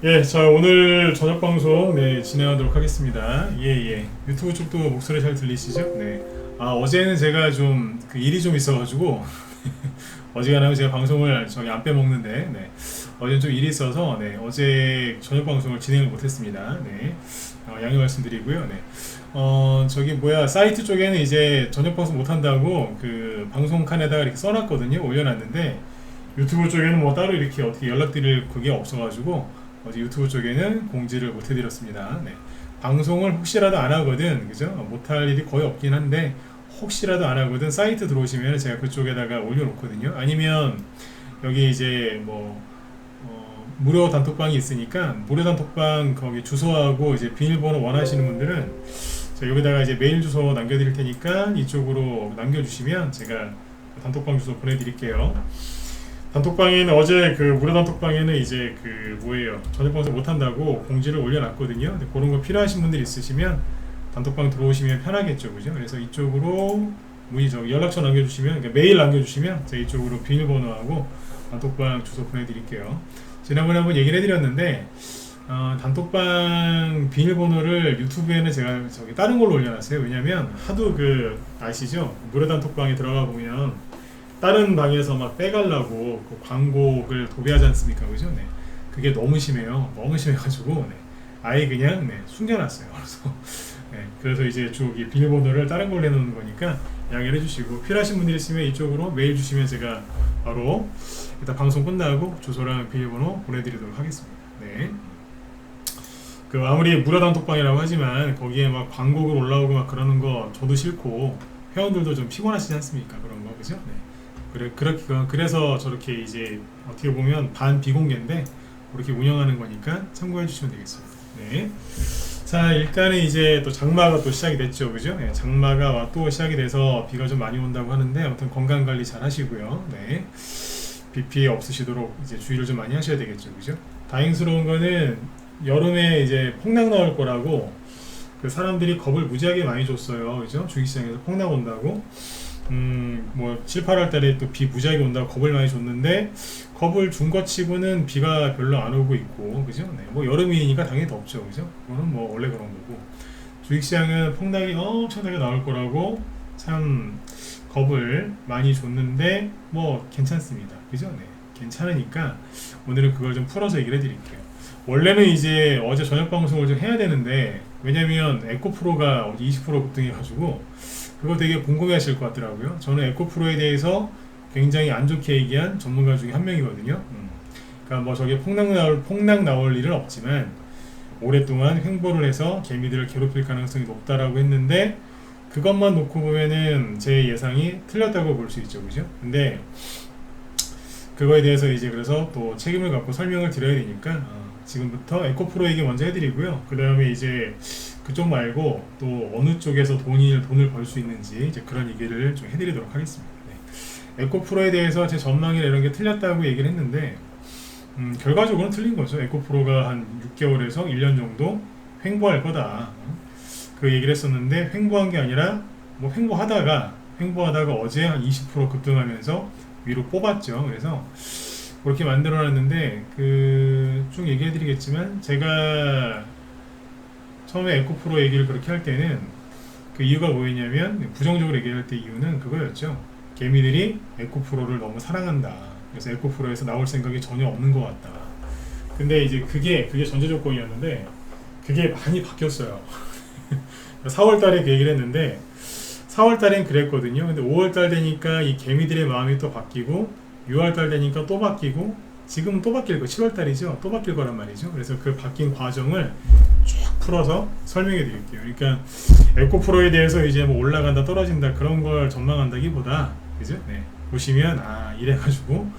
예, 자 오늘 저녁 방송 진행하도록 하겠습니다. 예. 유튜브 쪽도 목소리 잘 들리시죠? 네. 아 어제는 제가 좀 그 일이 좀 있어가지고 어지간하면 제가 방송을 저기 안 빼먹는데 어제는 좀 일이 있어서 어제 저녁 방송을 진행을 못했습니다. 양해 말씀드리고요. 저기 뭐야 사이트 쪽에는 이제 저녁 방송 못한다고 그 방송 칸에다가 이렇게 써놨거든요. 올려놨는데 유튜브 쪽에는 뭐 따로 이렇게 어떻게 연락드릴 그게 없어가지고 어제 유튜브 쪽에는 공지를 못 해드렸습니다. 방송을 혹시라도 안 하거든, 그죠? 못할 일이 거의 없긴 한데, 혹시라도 안 하거든 사이트 들어오시면 제가 그쪽에다가 올려놓거든요. 아니면 여기 이제 뭐, 무료 단톡방이 있으니까, 무료 단톡방 거기 주소하고 이제 비밀번호 원하시는 분들은 제가 여기다가 이제 메일 주소 남겨드릴 테니까 이쪽으로 남겨주시면 제가 단톡방 주소 보내드릴게요. 단톡방에는 어제 그 무료 단톡방에는 이제 그 뭐예요 저녁 방송 못한다고 공지를 올려놨거든요. 근데 그런 거 필요하신 분들 있으시면 단톡방 들어오시면 편하겠죠, 그죠? 그래서 이쪽으로 연락처 남겨주시면, 그러니까 메일 남겨주시면 제가 이쪽으로 비밀번호하고 단톡방 주소 보내드릴게요. 지난번에 한번 얘기를 해드렸는데 단톡방 비밀번호를 유튜브에는 제가 저기 다른 걸로 올려놨어요. 왜냐면 하도 그 아시죠? 무료 단톡방에 들어가 보면 다른 방에서 막 빼가려고 그 광고를 도배하지 않습니까? 그죠? 그게 너무 심해요. 너무 심해가지고, 아예 그냥, 숨겨놨어요. 그래서 이제 저기 비밀번호를 다른 걸로 해놓는 거니까 양해를 해주시고, 필요하신 분들 있으면 이쪽으로 메일 주시면 제가 바로 일단 방송 끝나고 주소랑 비밀번호 보내드리도록 하겠습니다. 그 아무리 무료 단톡방이라고 하지만 거기에 막 광고가 올라오고 막 그러는 거 저도 싫고 회원들도 좀 피곤하시지 않습니까? 그런 거, 그죠? 그래서 저렇게 이제 어떻게 보면 반 비공개인데 그렇게 운영하는 거니까 참고해 주시면 되겠습니다. 자, 일단은 이제 또 장마가 또 시작이 됐죠, 그죠? 장마가 또 시작이 돼서 비가 좀 많이 온다고 하는데 아무튼 건강 관리 잘 하시고요. 비 피해 없으시도록 이제 주의를 좀 많이 하셔야 되겠죠, 그죠? 다행스러운 거는 여름에 이제 폭락 나올 거라고 그 사람들이 겁을 무지하게 많이 줬어요, 그죠? 주식시장에서 폭락 온다고. 뭐 7, 8월 달에 또 비 무지하게 온다고 겁을 많이 줬는데 겁을 준 것 치고는 비가 별로 안 오고 있고, 그죠? 뭐 여름이니까 당연히 덥죠, 그죠? 그거는 뭐 원래 그런 거고 주식시장은 폭락이 엄청나게 나올 거라고 참 겁을 많이 줬는데 뭐 괜찮습니다, 그죠? 괜찮으니까 오늘은 그걸 좀 풀어서 얘기를 해드릴게요. 원래는 이제 어제 저녁 방송을 좀 해야 되는데 왜냐면 에코프로가 어제 20% 급등해가지고 그거 되게 궁금해 하실 것 같더라고요. 저는 에코프로에 대해서 굉장히 안 좋게 얘기한 전문가 중에 한 명이거든요. 그러니까 뭐 저게 폭락 나올 일은 없지만 오랫동안 횡보를 해서 개미들을 괴롭힐 가능성이 높다라고 했는데 그것만 놓고 보면은 제 예상이 틀렸다고 볼 수 있죠, 그죠? 근데 그거에 대해서 이제 그래서 또 책임을 갖고 설명을 드려야 되니까 지금부터 에코프로 얘기 먼저 해드리고요. 그 다음에 이제 그쪽 말고 또 어느 쪽에서 돈을 벌 수 있는지 이제 그런 얘기를 좀 해드리도록 하겠습니다. 에코프로에 대해서 제 전망이나 이런 게 틀렸다고 얘기를 했는데 결과적으로는 틀린 거죠. 에코프로가 한 6개월에서 1년 정도 횡보할 거다. 그 얘기를 했었는데 횡보한 게 아니라 뭐 횡보하다가 어제 한 20% 급등하면서 위로 뽑았죠. 그래서 그렇게 만들어놨는데 쭉 얘기해드리겠지만 제가 처음에 에코프로 얘기를 그렇게 할 때는 그 이유가 뭐였냐면 부정적으로 얘기할 때 이유는 그거였죠. 개미들이 에코프로를 너무 사랑한다. 그래서 에코프로에서 나올 생각이 전혀 없는 것 같다. 근데 이제 그게 전제 조건이었는데 그게 많이 바뀌었어요. 4월 달에 그 얘기를 했는데 4월 달엔 그랬거든요. 근데 5월 달 되니까 이 개미들의 마음이 또 바뀌고 6월 달 되니까 또 바뀌고 지금은 또 바뀔 거 7월 달이죠. 또 바뀔 거란 말이죠. 그래서 그 바뀐 과정을 쭉 풀어서 설명해 드릴게요. 그러니까 에코프로에 대해서 이제 뭐 올라간다 떨어진다 그런 걸 전망한다기보다 그죠? 보시면 이래가지고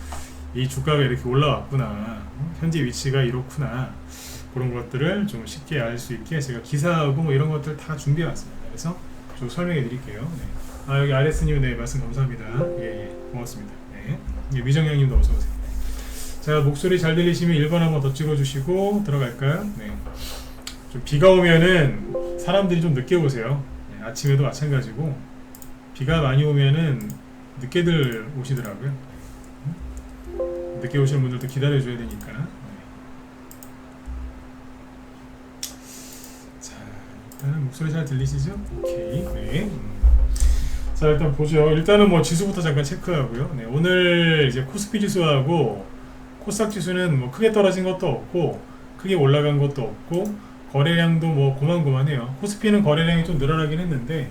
이 주가가 이렇게 올라왔구나. 현재 위치가 이렇구나. 그런 것들을 좀 쉽게 알 수 있게 제가 기사하고 뭐 이런 것들 다 준비해 왔습니다. 그래서 좀 설명해 드릴게요. 여기 아레스님 말씀 감사합니다. 고맙습니다. 미정양님도 어서 오세요. 자, 목소리 잘 들리시면 1번 한번 더 찍어주시고 들어갈까요? 좀 비가 오면은 사람들이 좀 늦게 오세요. 아침에도 마찬가지고 비가 많이 오면은 늦게들 오시더라고요. 늦게 오시는 분들도 기다려줘야 되니까. 목소리 잘 들리시죠? 오케이. 네. 자, 일단 보죠. 일단은 뭐 지수부터 잠깐 체크하고요. 네, 오늘 이제 코스피 지수하고 코스닥 지수는 뭐 크게 떨어진 것도 없고 크게 올라간 것도 없고 거래량도 뭐 고만고만해요. 코스피는 거래량이 좀 늘어나긴 했는데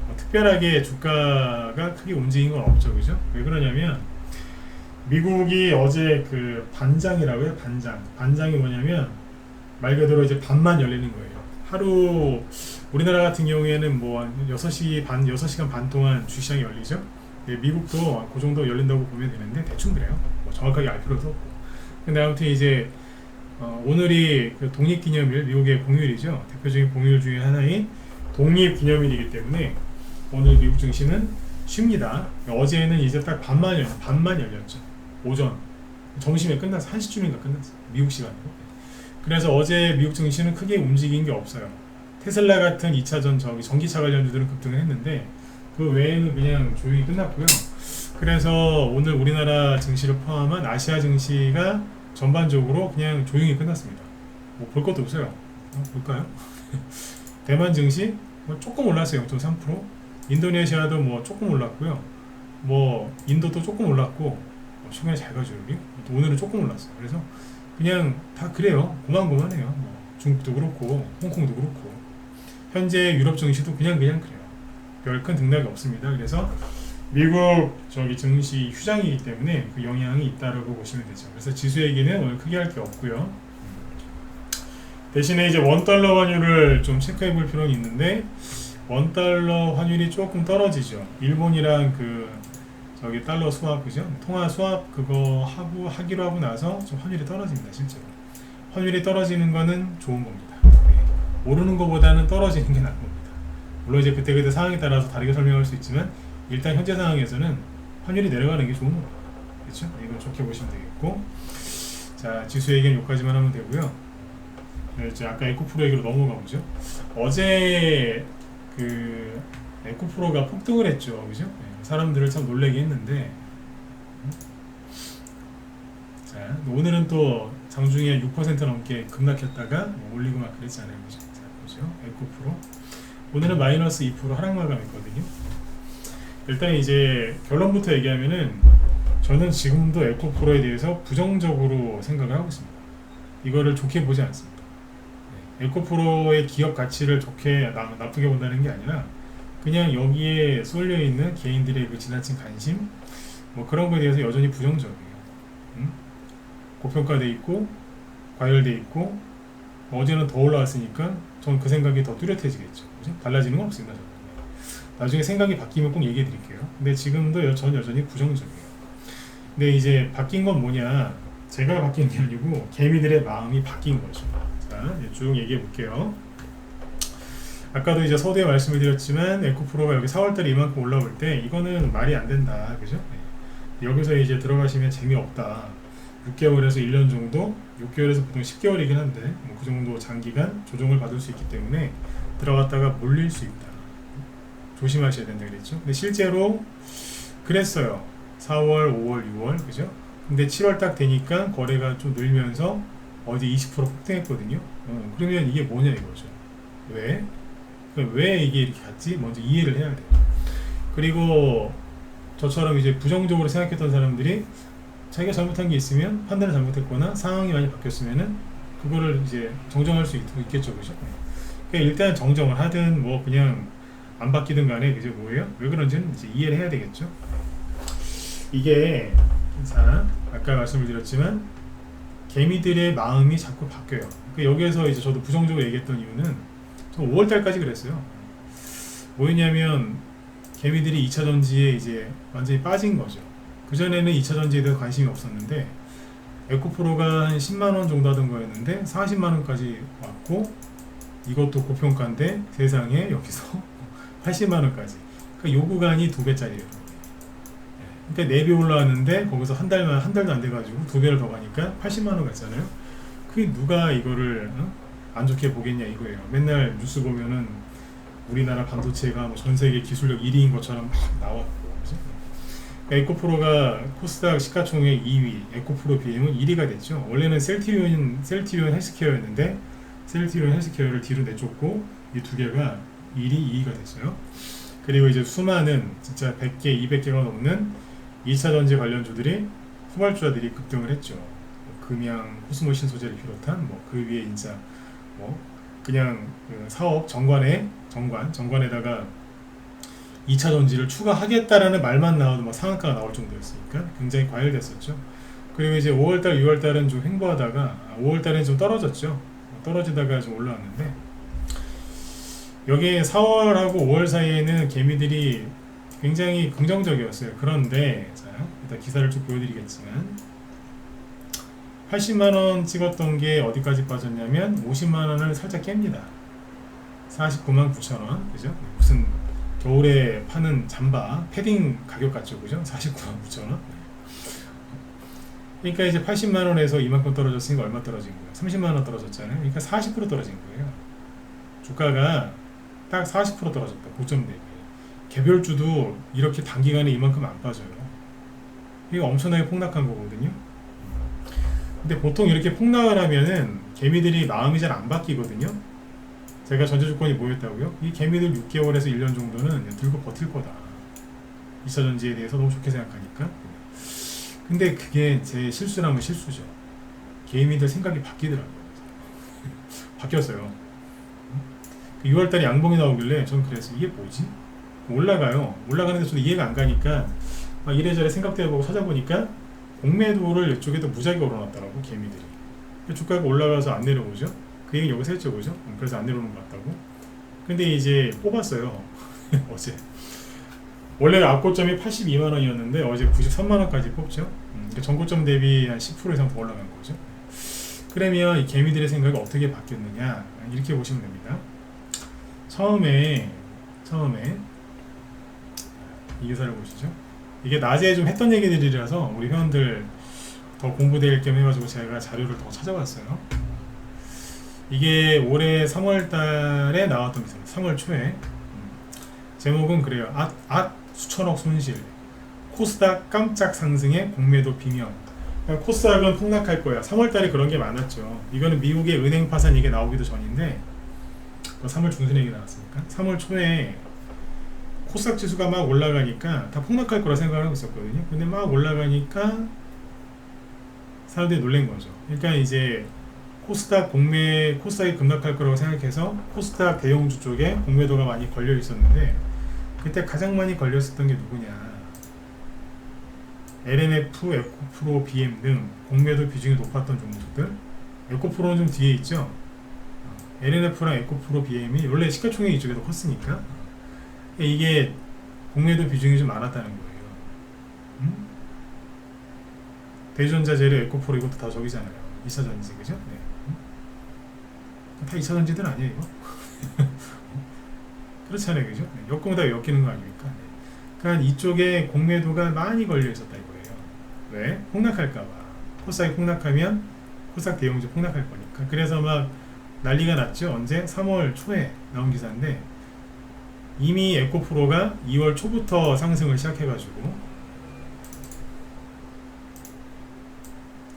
뭐 특별하게 주가가 크게 움직인 건 없죠, 그죠? 왜 그러냐면 미국이 어제 그 반장이라고 해요. 반장이 뭐냐면 말 그대로 이제 반만 열리는 거예요. 하루 우리나라 같은 경우에는 뭐 6시간 반 동안 주시장이 열리죠. 네, 미국도 그 정도 열린다고 보면 되는데 대충 그래요. 뭐 정확하게 알 필요도 없고. 근데 아무튼 이제 오늘이 그 독립기념일, 미국의 공휴일이죠. 대표적인 공휴일 중에 하나인 독립기념일이기 때문에 오늘 미국 증시는 쉽니다. 어제는 이제 딱 반만 열렸죠. 오전 점심에 끝났어. 1시쯤인가 끝났어. 미국 시간으로. 그래서 어제 미국 증시는 크게 움직인 게 없어요. 테슬라 같은 2차전 전기차 관련주들은 급등을 했는데 그 외에는 그냥 조용히 끝났고요. 그래서 오늘 우리나라 증시를 포함한 아시아 증시가 전반적으로 그냥 조용히 끝났습니다. 뭐 볼 것도 없어요. 볼까요? 대만 증시 뭐 조금 올랐어요. 0.3%. 인도네시아도 뭐 조금 올랐고요. 뭐 인도도 조금 올랐고 최근에 잘 가죠 여기. 오늘은 조금 올랐어요. 그래서 그냥 다 그래요. 고만고만해요. 뭐 중국도 그렇고 홍콩도 그렇고 현재 유럽 증시도 그냥 그래요. 별 큰 등락이 없습니다. 그래서 미국 증시 휴장이기 때문에 그 영향이 있다라고 보시면 되죠. 그래서 지수 얘기는 오늘 크게 할 게 없고요. 대신에 이제 원달러 환율을 좀 체크해 볼 필요는 있는데 원달러 환율이 조금 떨어지죠. 일본이랑 달러 수합 그죠? 통화 수합 그거 하기로 하고 나서 좀 환율이 떨어집니다. 실제로 환율이 떨어지는 거는 좋은 겁니다. 네. 오르는 것보다는 떨어지는 게 나은 겁니다. 물론 이제 그때 상황에 따라서 다르게 설명할 수 있지만 일단 현재 상황에서는 환율이 내려가는 게 좋은 겁니다. 그렇죠? 이건 좋게 보시면 되겠고, 자 지수 얘기는 여기까지만 하면 되고요. 네, 이제 아까 에코프로 얘기로 넘어가 보죠. 어제 그 에코프로가 폭등을 했죠, 그죠? 네, 사람들을 참 놀래게 했는데, 자 오늘은 또 장중에 6% 넘게 급락했다가 올리고 막 그랬잖아요, 그죠? 자 보죠, 에코프로 오늘은 마이너스 2% 하락 마감했거든요. 일단 이제 결론부터 얘기하면은 저는 지금도 에코프로에 대해서 부정적으로 생각을 하고 있습니다. 이거를 좋게 보지 않습니다. 에코프로의 기업 가치를 좋게 나쁘게 본다는 게 아니라 그냥 여기에 쏠려 있는 개인들의 그 지나친 관심 뭐 그런 거에 대해서 여전히 부정적이에요. 고평가돼 있고 과열돼 있고 어제는 더 올라왔으니까 전 그 생각이 더 뚜렷해지겠죠. 그죠? 달라지는 건 없습니다. 저는. 나중에 생각이 바뀌면 꼭 얘기해 드릴게요. 근데 지금도 전 여전히 부정적이에요. 근데 이제 바뀐 건 뭐냐? 제가 바뀐 게 아니고 개미들의 마음이 바뀐 거죠. 자, 쭉 얘기해 볼게요. 아까도 이제 서두에 말씀을 드렸지만 에코프로가 여기 4월달에 이만큼 올라올 때 이거는 말이 안 된다, 그죠? 네. 여기서 이제 들어가시면 재미없다. 6개월에서 1년 정도, 6개월에서 보통 10개월이긴 한데 뭐 그 정도 장기간 조정을 받을 수 있기 때문에 들어갔다가 몰릴 수 있다. 조심하셔야 된다 그랬죠. 근데 실제로 그랬어요. 4월, 5월, 6월, 그죠? 근데 7월 딱 되니까 거래가 좀 늘면서 어제 20% 폭등했거든요. 그러면 이게 뭐냐 이거죠. 왜? 왜 이게 이렇게 갔지? 먼저 이해를 해야 돼요. 그리고 저처럼 이제 부정적으로 생각했던 사람들이 자기가 잘못한 게 있으면 판단을 잘못했거나 상황이 많이 바뀌었으면은 그거를 이제 정정할 수 있겠죠, 그죠? 그러니까 일단 정정을 하든 뭐 그냥 안 바뀌든 간에 그게 뭐예요? 왜 그런지는 이제 이해를 해야 되겠죠. 이게 자 아까 말씀을 드렸지만 개미들의 마음이 자꾸 바뀌어요. 그러니까 여기에서 이제 저도 부정적으로 얘기했던 이유는 저 5월달까지 그랬어요. 뭐였냐면 개미들이 2차 전지에 이제 완전히 빠진 거죠. 그전에는 2차 전지에 대해서 관심이 없었는데 에코프로가 한 10만원 정도 하던 거였는데 40만원까지 왔고 이것도 고평가인데 세상에 여기서 80만원까지 그러니까 요 구간이 2배짜리예요. 그러니까 4배 올라왔는데 거기서 한 달도 안 돼가지고 2배를 더 가니까 80만원 갔잖아요. 그게 누가 이거를 안 좋게 보겠냐 이거예요. 맨날 뉴스 보면은 우리나라 반도체가 뭐 전세계 기술력 1위인 것처럼 막 나왔고 에코프로가 코스닥 시가총액 2위, 에코프로 BM은 1위가 됐죠. 원래는 셀트리온 헬스케어였는데 셀트리온 헬스케어를 뒤로 내쫓고 이 두 개가 1위, 2위가 됐어요. 그리고 이제 수많은 진짜 100개, 200개가 넘는 2차 전지 관련주들이 후발주자들이 급등을 했죠. 금양, 코스모신 소재를 비롯한 뭐 그 위에 진짜 뭐 그냥 그 사업 정관에다가 2차 전지를 추가하겠다라는 말만 나와도 막 상한가가 나올 정도였으니까 굉장히 과열됐었죠. 그리고 이제 5월달, 6월달은 좀 횡보하다가 5월달은 좀 떨어졌죠. 떨어지다가 좀 올라왔는데 여기에 4월하고 5월 사이에는 개미들이 굉장히 긍정적이었어요. 그런데 자, 일단 기사를 쭉 보여드리겠지만 80만원 찍었던 게 어디까지 빠졌냐면 50만원을 살짝 깹니다. 49만 9천원 그죠? 무슨 겨울에 파는 잠바 패딩 가격 같죠, 그죠? 49만 9천원. 그러니까 이제 80만원에서 이만큼 떨어졌으니까 얼마 떨어진 거예요? 30만원 떨어졌잖아요. 그러니까 40% 떨어진 거예요. 주가가 딱 40% 떨어졌다. 고점 대비. 개별주도 이렇게 단기간에 이만큼 안 빠져요. 이게 엄청나게 폭락한 거거든요. 근데 보통 이렇게 폭락을 하면은 개미들이 마음이 잘 안 바뀌거든요. 제가 전제 조건이 뭐였다고요? 이 개미들 6개월에서 1년 정도는 들고 버틸 거다. 2차 전지에 대해서 너무 좋게 생각하니까. 근데 그게 제 실수라면 실수죠. 개미들 생각이 바뀌더라고요. 바뀌었어요. 6월달에 양봉이 나오길래 전 그랬어요. 이게 뭐지? 올라가요. 올라가는데 저도 이해가 안 가니까 막 이래저래 생각도 해보고 찾아보니까 공매도를 이쪽에도 무지하게 걸어놨더라고, 개미들이. 주가가 올라가서 안 내려오죠. 그 얘기 여기서 했죠, 그죠? 그래서 안 내려오는 것 같다고. 근데 이제 뽑았어요. 어제. 원래 앞고점이 82만원이었는데 어제 93만원까지 뽑죠. 전고점 대비 한 10% 이상 더 올라간 거죠. 그러면 이 개미들의 생각이 어떻게 바뀌었느냐, 이렇게 보시면 됩니다. 처음에 이 기사를 보시죠. 이게 낮에 좀 했던 얘기들이라서 우리 회원들 더 공부될 겸 해가지고 제가 자료를 더 찾아봤어요. 이게 올해 3월 달에 나왔던 기사입니다. 3월 초에. 제목은 그래요. 수천억 손실. 코스닥 깜짝 상승에 공매도 비명. 코스닥은 폭락할 거야. 3월 달에 그런 게 많았죠. 이거는 미국의 은행 파산 얘기 나오기도 전인데 3월 중순에 얘기 나왔으니까 3월 초에 코스닥 지수가 막 올라가니까 다 폭락할 거라 생각을 하고 있었거든요. 근데 막 올라가니까 사람들이 놀란 거죠. 그러니까 이제 코스닥이 급락할 거라고 생각해서 코스닥 대형주 쪽에 공매도가 많이 걸려 있었는데 그때 가장 많이 걸렸었던 게 누구냐? LMF, 에코프로, BM 등 공매도 비중이 높았던 종목들. 에코프로는 좀 뒤에 있죠. LMF랑 에코프로, BM이 원래 시가총액 이쪽에도 컸으니까 이게 공매도 비중이 좀 많았다는 거예요. 대전자재료, 에코프로 이것도 다 저기잖아요. 2차 전지, 그죠? 네. 다 2차 전지들 아니에요, 이거? 그렇잖아요, 그죠? 네. 엮으면 다 엮이는 거 아닙니까? 네. 그러니까 이쪽에 공매도가 많이 걸려 있었다 이거예요. 왜? 폭락할까봐. 코스닥이 폭락하면 코스닥 대형주 폭락할 거니까. 그래서 막 난리가 났죠. 언제? 3월 초에 나온 기사인데 이미 에코프로가 2월 초부터 상승을 시작해가지고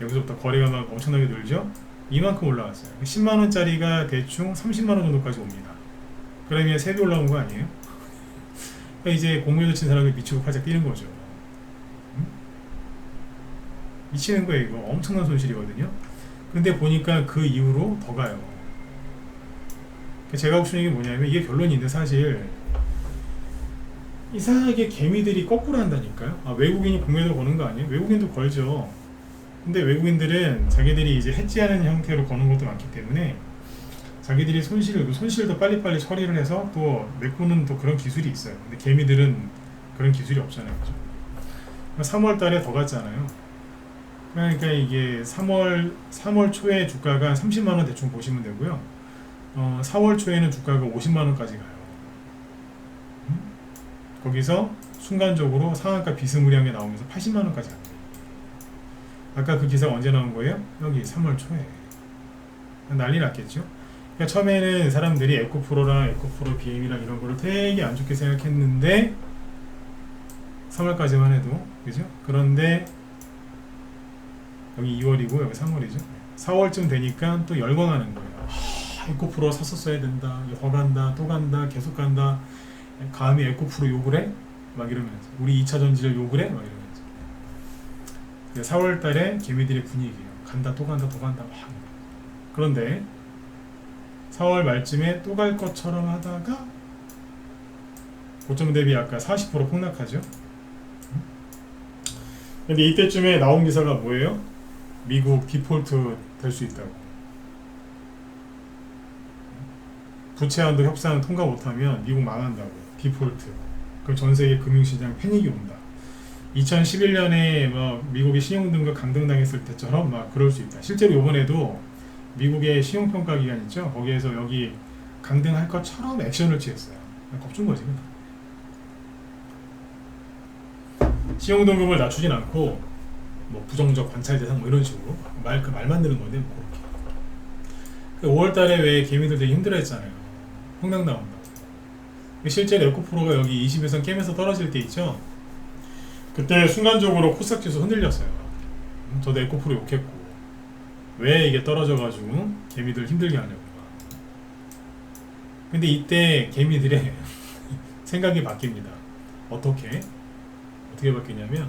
여기서부터 거래가 막 엄청나게 늘죠. 이만큼 올라왔어요. 10만원짜리가 대충 30만원 정도까지 옵니다. 그러면 3배 올라온 거 아니에요? 그러니까 이제 공매도 친 사람들 미치고 팔짝 뛰는 거죠. 미치는 거예요. 이거 엄청난 손실이거든요. 근데 보니까 그 이후로 더 가요. 제가 하고 싶은 얘기 뭐냐면 이게 결론인데 사실 이상하게 개미들이 거꾸로 한다니까요. 외국인이 공매도 거는 거 아니에요? 외국인도 걸죠. 근데 외국인들은 자기들이 이제 해지하는 형태로 거는 것도 많기 때문에 자기들이 손실도 빨리빨리 처리를 해서 또 메꾸는 또 그런 기술이 있어요. 근데 개미들은 그런 기술이 없잖아요. 그죠? 3월 달에 더 갔잖아요. 그러니까 이게 3월 초에 주가가 30만원 대충 보시면 되고요. 4월 초에는 주가가 50만원까지 가요. 거기서 순간적으로 상한가 비스무리하게 나오면서 80만원까지 갑니다. 아까 그 기사가 언제 나온 거예요? 여기 3월 초에. 난리 났겠죠? 그러니까 처음에는 사람들이 에코프로랑 에코프로 BM이랑 이런 거를 되게 안 좋게 생각했는데 3월까지만 해도, 그죠? 그런데 여기 2월이고 여기 3월이죠. 4월쯤 되니까 또 열광하는 거예요. 에코프로 샀었어야 된다. 더 간다. 또 간다. 계속 간다. 감히 에코프로 욕을 해? 막 이러면서 우리 2차 전지를 욕을 해? 막 이러면서 4월 달에 개미들의 분위기예요. 간다 또 간다 또 간다 막. 그런데 4월 말쯤에 또 갈 것처럼 하다가 고점 대비 아까 40% 폭락하죠. 근데 이때쯤에 나온 기사가 뭐예요? 미국 디폴트 될 수 있다고. 부채 한도 협상 통과 못하면 미국 망한다고. 디폴트. 그럼 전 세계 금융시장 패닉이 온다. 2011년에 막 미국의 신용등급 강등당했을 때처럼 막 그럴 수 있다. 실제로 이번에도 미국의 신용평가기관 있죠? 거기에서 여기 강등할 것처럼 액션을 취했어요. 겁준 거지. 신용등급을 낮추진 않고 뭐 부정적 관찰 대상 뭐 이런 식으로 그 말 만드는 건데 뭐 그렇게. 5월달에 왜 개미들 되게 힘들어했잖아요. 폭락 나온다고. 실제로 에코프로가 여기 20에서 깨면서 떨어질 때 있죠. 그때 순간적으로 코스닥 지수 흔들렸어요. 저도 에코프로 욕했고 왜 이게 떨어져가지고 개미들 힘들게 하냐고. 근데 이때 개미들의 생각이 바뀝니다. 어떻게 바뀌냐면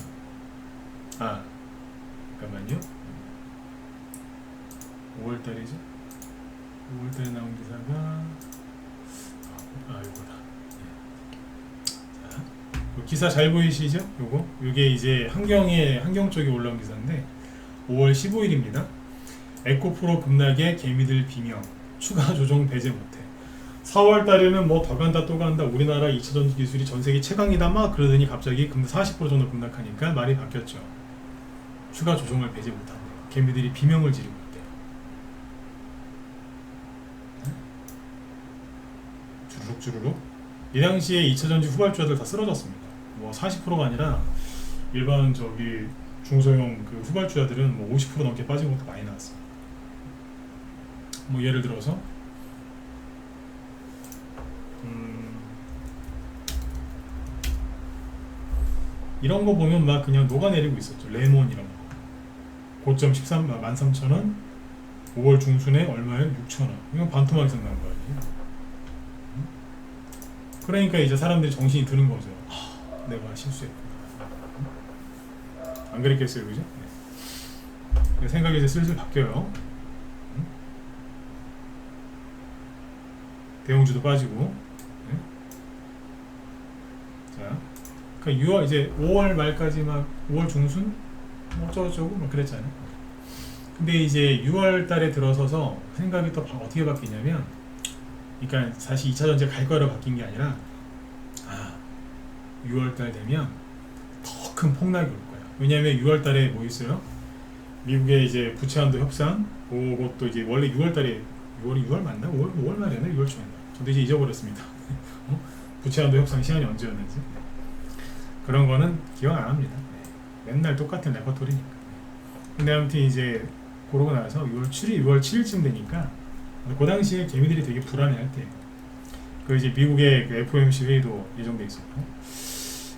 잠깐만요. 5월달이죠. 5월달에 나온 기사가 이거다. 자, 기사 잘 보이시죠? 요게 이제 한경 쪽에 올라온 기사인데 5월 15일입니다. 에코프로 급락에 개미들 비명, 추가 조정 배제 못해. 4월 달에는 뭐 더 간다 또 간다, 우리나라 2차 전지 기술이 전 세계 최강이다 막 그러더니 갑자기 근데 40% 정도 급락하니까 말이 바뀌었죠. 추가 조정을 배제 못한대요. 개미들이 비명을 지르고 있대요. 주르륵. 이 당시에 2차 전지 후발주자들 다 쓰러졌습니다. 뭐 40%가 아니라 일반 중소형 그 후발주자들은 뭐 50% 넘게 빠진 것도 많이 나왔어요. 뭐 예를 들어서 이런 거 보면 막 그냥 녹아내리고 있었죠. 레몬 이런 거. 고점 13만 5월 중순에 얼마에 6,000원. 이건 반토막 이상 나온 거 아니에요? 그러니까 이제 사람들이 정신이 드는 거죠. 내가 실수했구나. 안 그랬겠어요, 그죠? 네. 생각이 이제 슬슬 바뀌어요. 대형주도 빠지고. 네. 자, 그러니까 6월 이제 5월 말까지 막 5월 중순 뭐 어쩌고저쩌고 막 그랬잖아요. 근데 이제 6월 달에 들어서서 생각이 또 어떻게 바뀌냐면, 그러니까 사실 2차 전지가 갈 거로 바뀐 게 아니라 6월 달 되면 더 큰 폭락이 올 거야. 왜냐면 6월 달에 뭐 있어요? 미국의 이제 부채 한도 협상, 그것도 이제 원래 6월 달에 6월 맞나? 5월 말이었나? 6월 초였나? 저도 이제 잊어버렸습니다. 부채 한도 협상 시간이 언제였는지. 그런 거는 기억 안 합니다. 맨날 똑같은 레퍼토리니까. 근데 아무튼 이제 그러고 나서 6월 7일쯤 되니까 그 당시에 개미들이 되게 불안해할 때예요. 그 이제 미국의 그 FOMC 회의도 예정돼 있었고,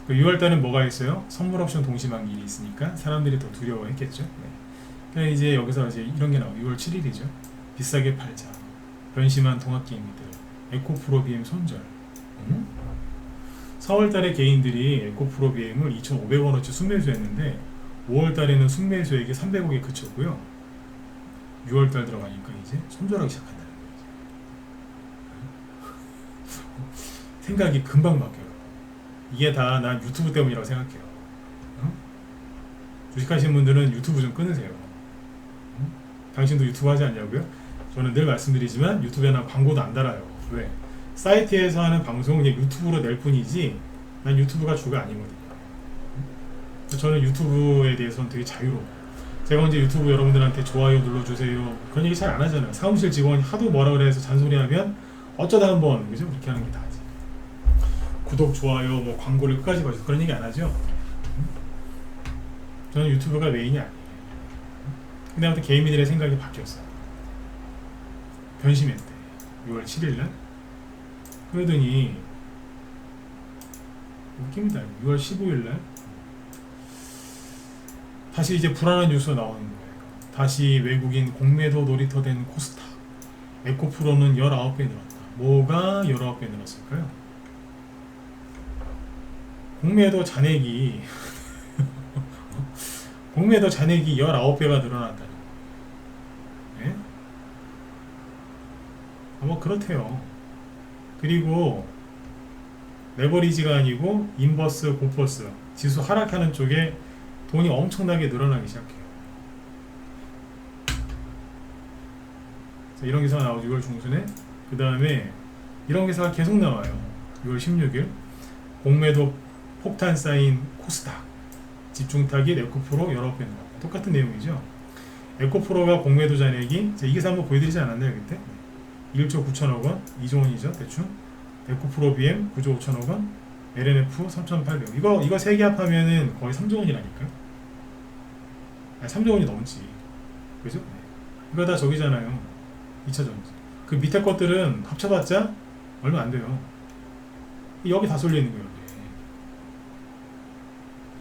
그 6월달은 뭐가 있어요? 선물 옵션 동시만기일이 있으니까 사람들이 더 두려워했겠죠. 그러니까 이제 여기서 이제 이런 게 나와요. 6월 7일이죠. 비싸게 팔자. 변심한 동학개미들. 에코프로 BM 손절. 4월달에 개인들이 에코프로 BM을 2,500원어치 순매수했는데 5월달에는 순매수액이 300억에 그쳤고요. 6월달 들어가니까 이제 손절하기 시작한다는 거예요. 생각이 금방 바뀌어요. 이게 다 난 유튜브 때문이라고 생각해요. 주식하시는 분들은 유튜브 좀 끊으세요. 당신도 유튜브 하지 않냐고요? 저는 늘 말씀드리지만 유튜브에는 광고도 안 달아요. 왜? 사이트에서 하는 방송은 유튜브로 낼 뿐이지 난 유튜브가 주가 아니거든요. 저는 유튜브에 대해서는 되게 자유로워요. 제가 언제 유튜브 여러분들한테 좋아요 눌러주세요 그런 얘기 잘 안 하잖아요. 사무실 직원이 하도 뭐라 그래서 잔소리하면 어쩌다 한번 그죠? 그렇게 하는 게 다지. 구독, 좋아요, 뭐 광고를 끝까지 봐주세요 그런 얘기 안 하죠. 저는 유튜브가 메인이 아니에요. 근데 아무튼 개미들의 생각이 바뀌었어요. 변심했대. 6월 7일날 그러더니 웃깁니다. 6월 15일날 다시 이제 불안한 뉴스가 나오는 거예요. 다시 외국인 공매도 놀이터 된 코스닥, 에코프로는 19배 늘었다. 뭐가 19배 늘었을까요? 공매도 잔액이 공매도 잔액이 19배가 늘어났다. 네? 뭐 그렇대요. 그리고 레버리지가 아니고 인버스, 고퍼스 지수 하락하는 쪽에 돈이 엄청나게 늘어나기 시작해요. 자, 이런 기사가 나오죠. 6월 중순에. 그 다음에 이런 기사가 계속 나와요. 6월 16일 공매도 폭탄 쌓인 코스닥 집중 타깃 에코프로 19배 늘었다. 똑같은 내용이죠. 에코프로가 공매도 잔액이 이 기사 한번 보여드리지 않았나요 그때? 1조 9천억 원, 2조 원이죠 대충. 에코프로 BM 9조 5천억 원, LNF 3,800억. 이거 세 개 합하면은 거의 3조 원이라니까요. 아니, 3조 원이 넘지. 그죠? 이거 다 저기잖아요. 2차전지. 그 밑에 것들은 합쳐봤자 얼마 안 돼요. 여기 다 쏠려 있는 거예요. 여기.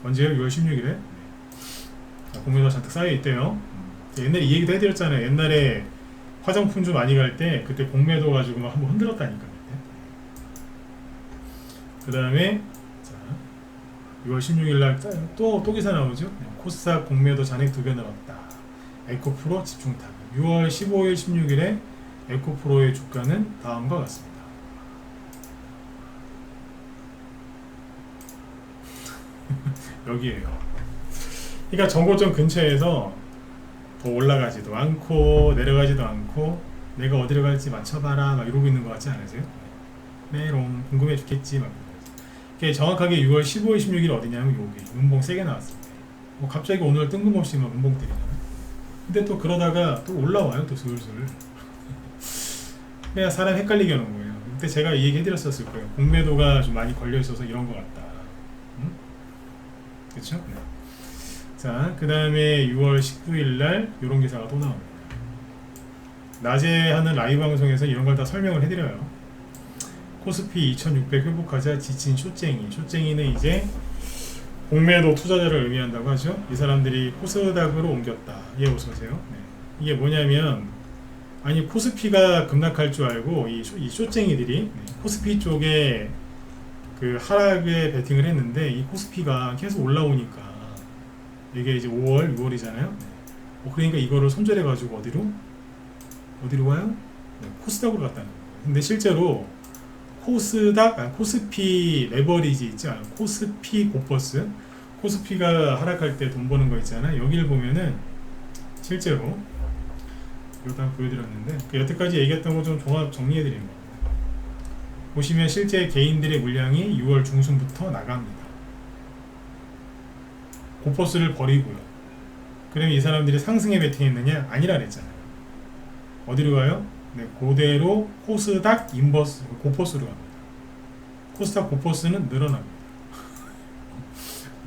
언제요? 6월 16일에. 공매도가 잔뜩 쌓여 있대요. 옛날에 이 얘기도 해드렸잖아요. 옛날에 화장품 좀 많이 갈 때 그때 공매도 가지고 막 한번 흔들었다니까. 그 다음에 6월 16일날 또 기사 나오죠. 코스닥 공매도 잔액 2배 늘었다. 에코프로 집중 타격. 6월 15일 16일에 에코프로의 주가는 다음과 같습니다. 여기에요. 그러니까 정고점 근처에서 더 올라가지도 않고 내려가지도 않고 내가 어디로 갈지 맞춰봐라 막 이러고 있는 것 같지 않으세요? 메롱 궁금해 죽겠지 막. 정확하게 6월 15일 16일 어디냐면 여기 음봉 세게 나왔습니다. 갑자기 오늘 뜬금없이 막 음봉 때리잖아요. 근데 또 그러다가 또 올라와요. 또 슬슬. 그냥 사람 헷갈리게 하는 거예요. 그때 제가 이 얘기 해드렸었을 거예요. 공매도가 좀 많이 걸려있어서 이런 것 같다. 응? 그쵸? 네. 자, 그 다음에 6월 19일 날 이런 기사가 또 나옵니다. 낮에 하는 라이브 방송에서 이런 걸 다 설명을 해드려요. 코스피 2600 회복하자 지친 쇼쟁이. 쇼쟁이는 이제 공매도 투자자를 의미한다고 하죠. 이 사람들이 코스닥으로 옮겼다. 예, 어서오세요. 네. 이게 뭐냐면 아니 코스피가 급락할 줄 알고 이 쇼쟁이들이 코스피 쪽에 그 하락에 베팅을 했는데 이 코스피가 계속 올라오니까 이게 이제 5월, 6월이잖아요. 그러니까 이거를 손절해 가지고 어디로 와요? 네, 코스닥으로 갔다는 거예요. 근데 실제로 코스피 레버리지 있죠. 코스피 고퍼스. 코스피가 하락할 때 돈 버는 거 있잖아요. 여기를 보면은 실제로 이것도 한번 보여드렸는데 여태까지 얘기했던 거 좀 종합 정리해 드리는 겁니다. 보시면 실제 개인들의 물량이 6월 중순부터 나갑니다. 고퍼스를 버리고요. 그러면 이 사람들이 상승에 베팅했느냐? 아니라 그랬잖아요. 어디로 가요? 네, 그대로 코스닥 인버스 고퍼스로 갑니다. 코스닥 고퍼스는 늘어납니다.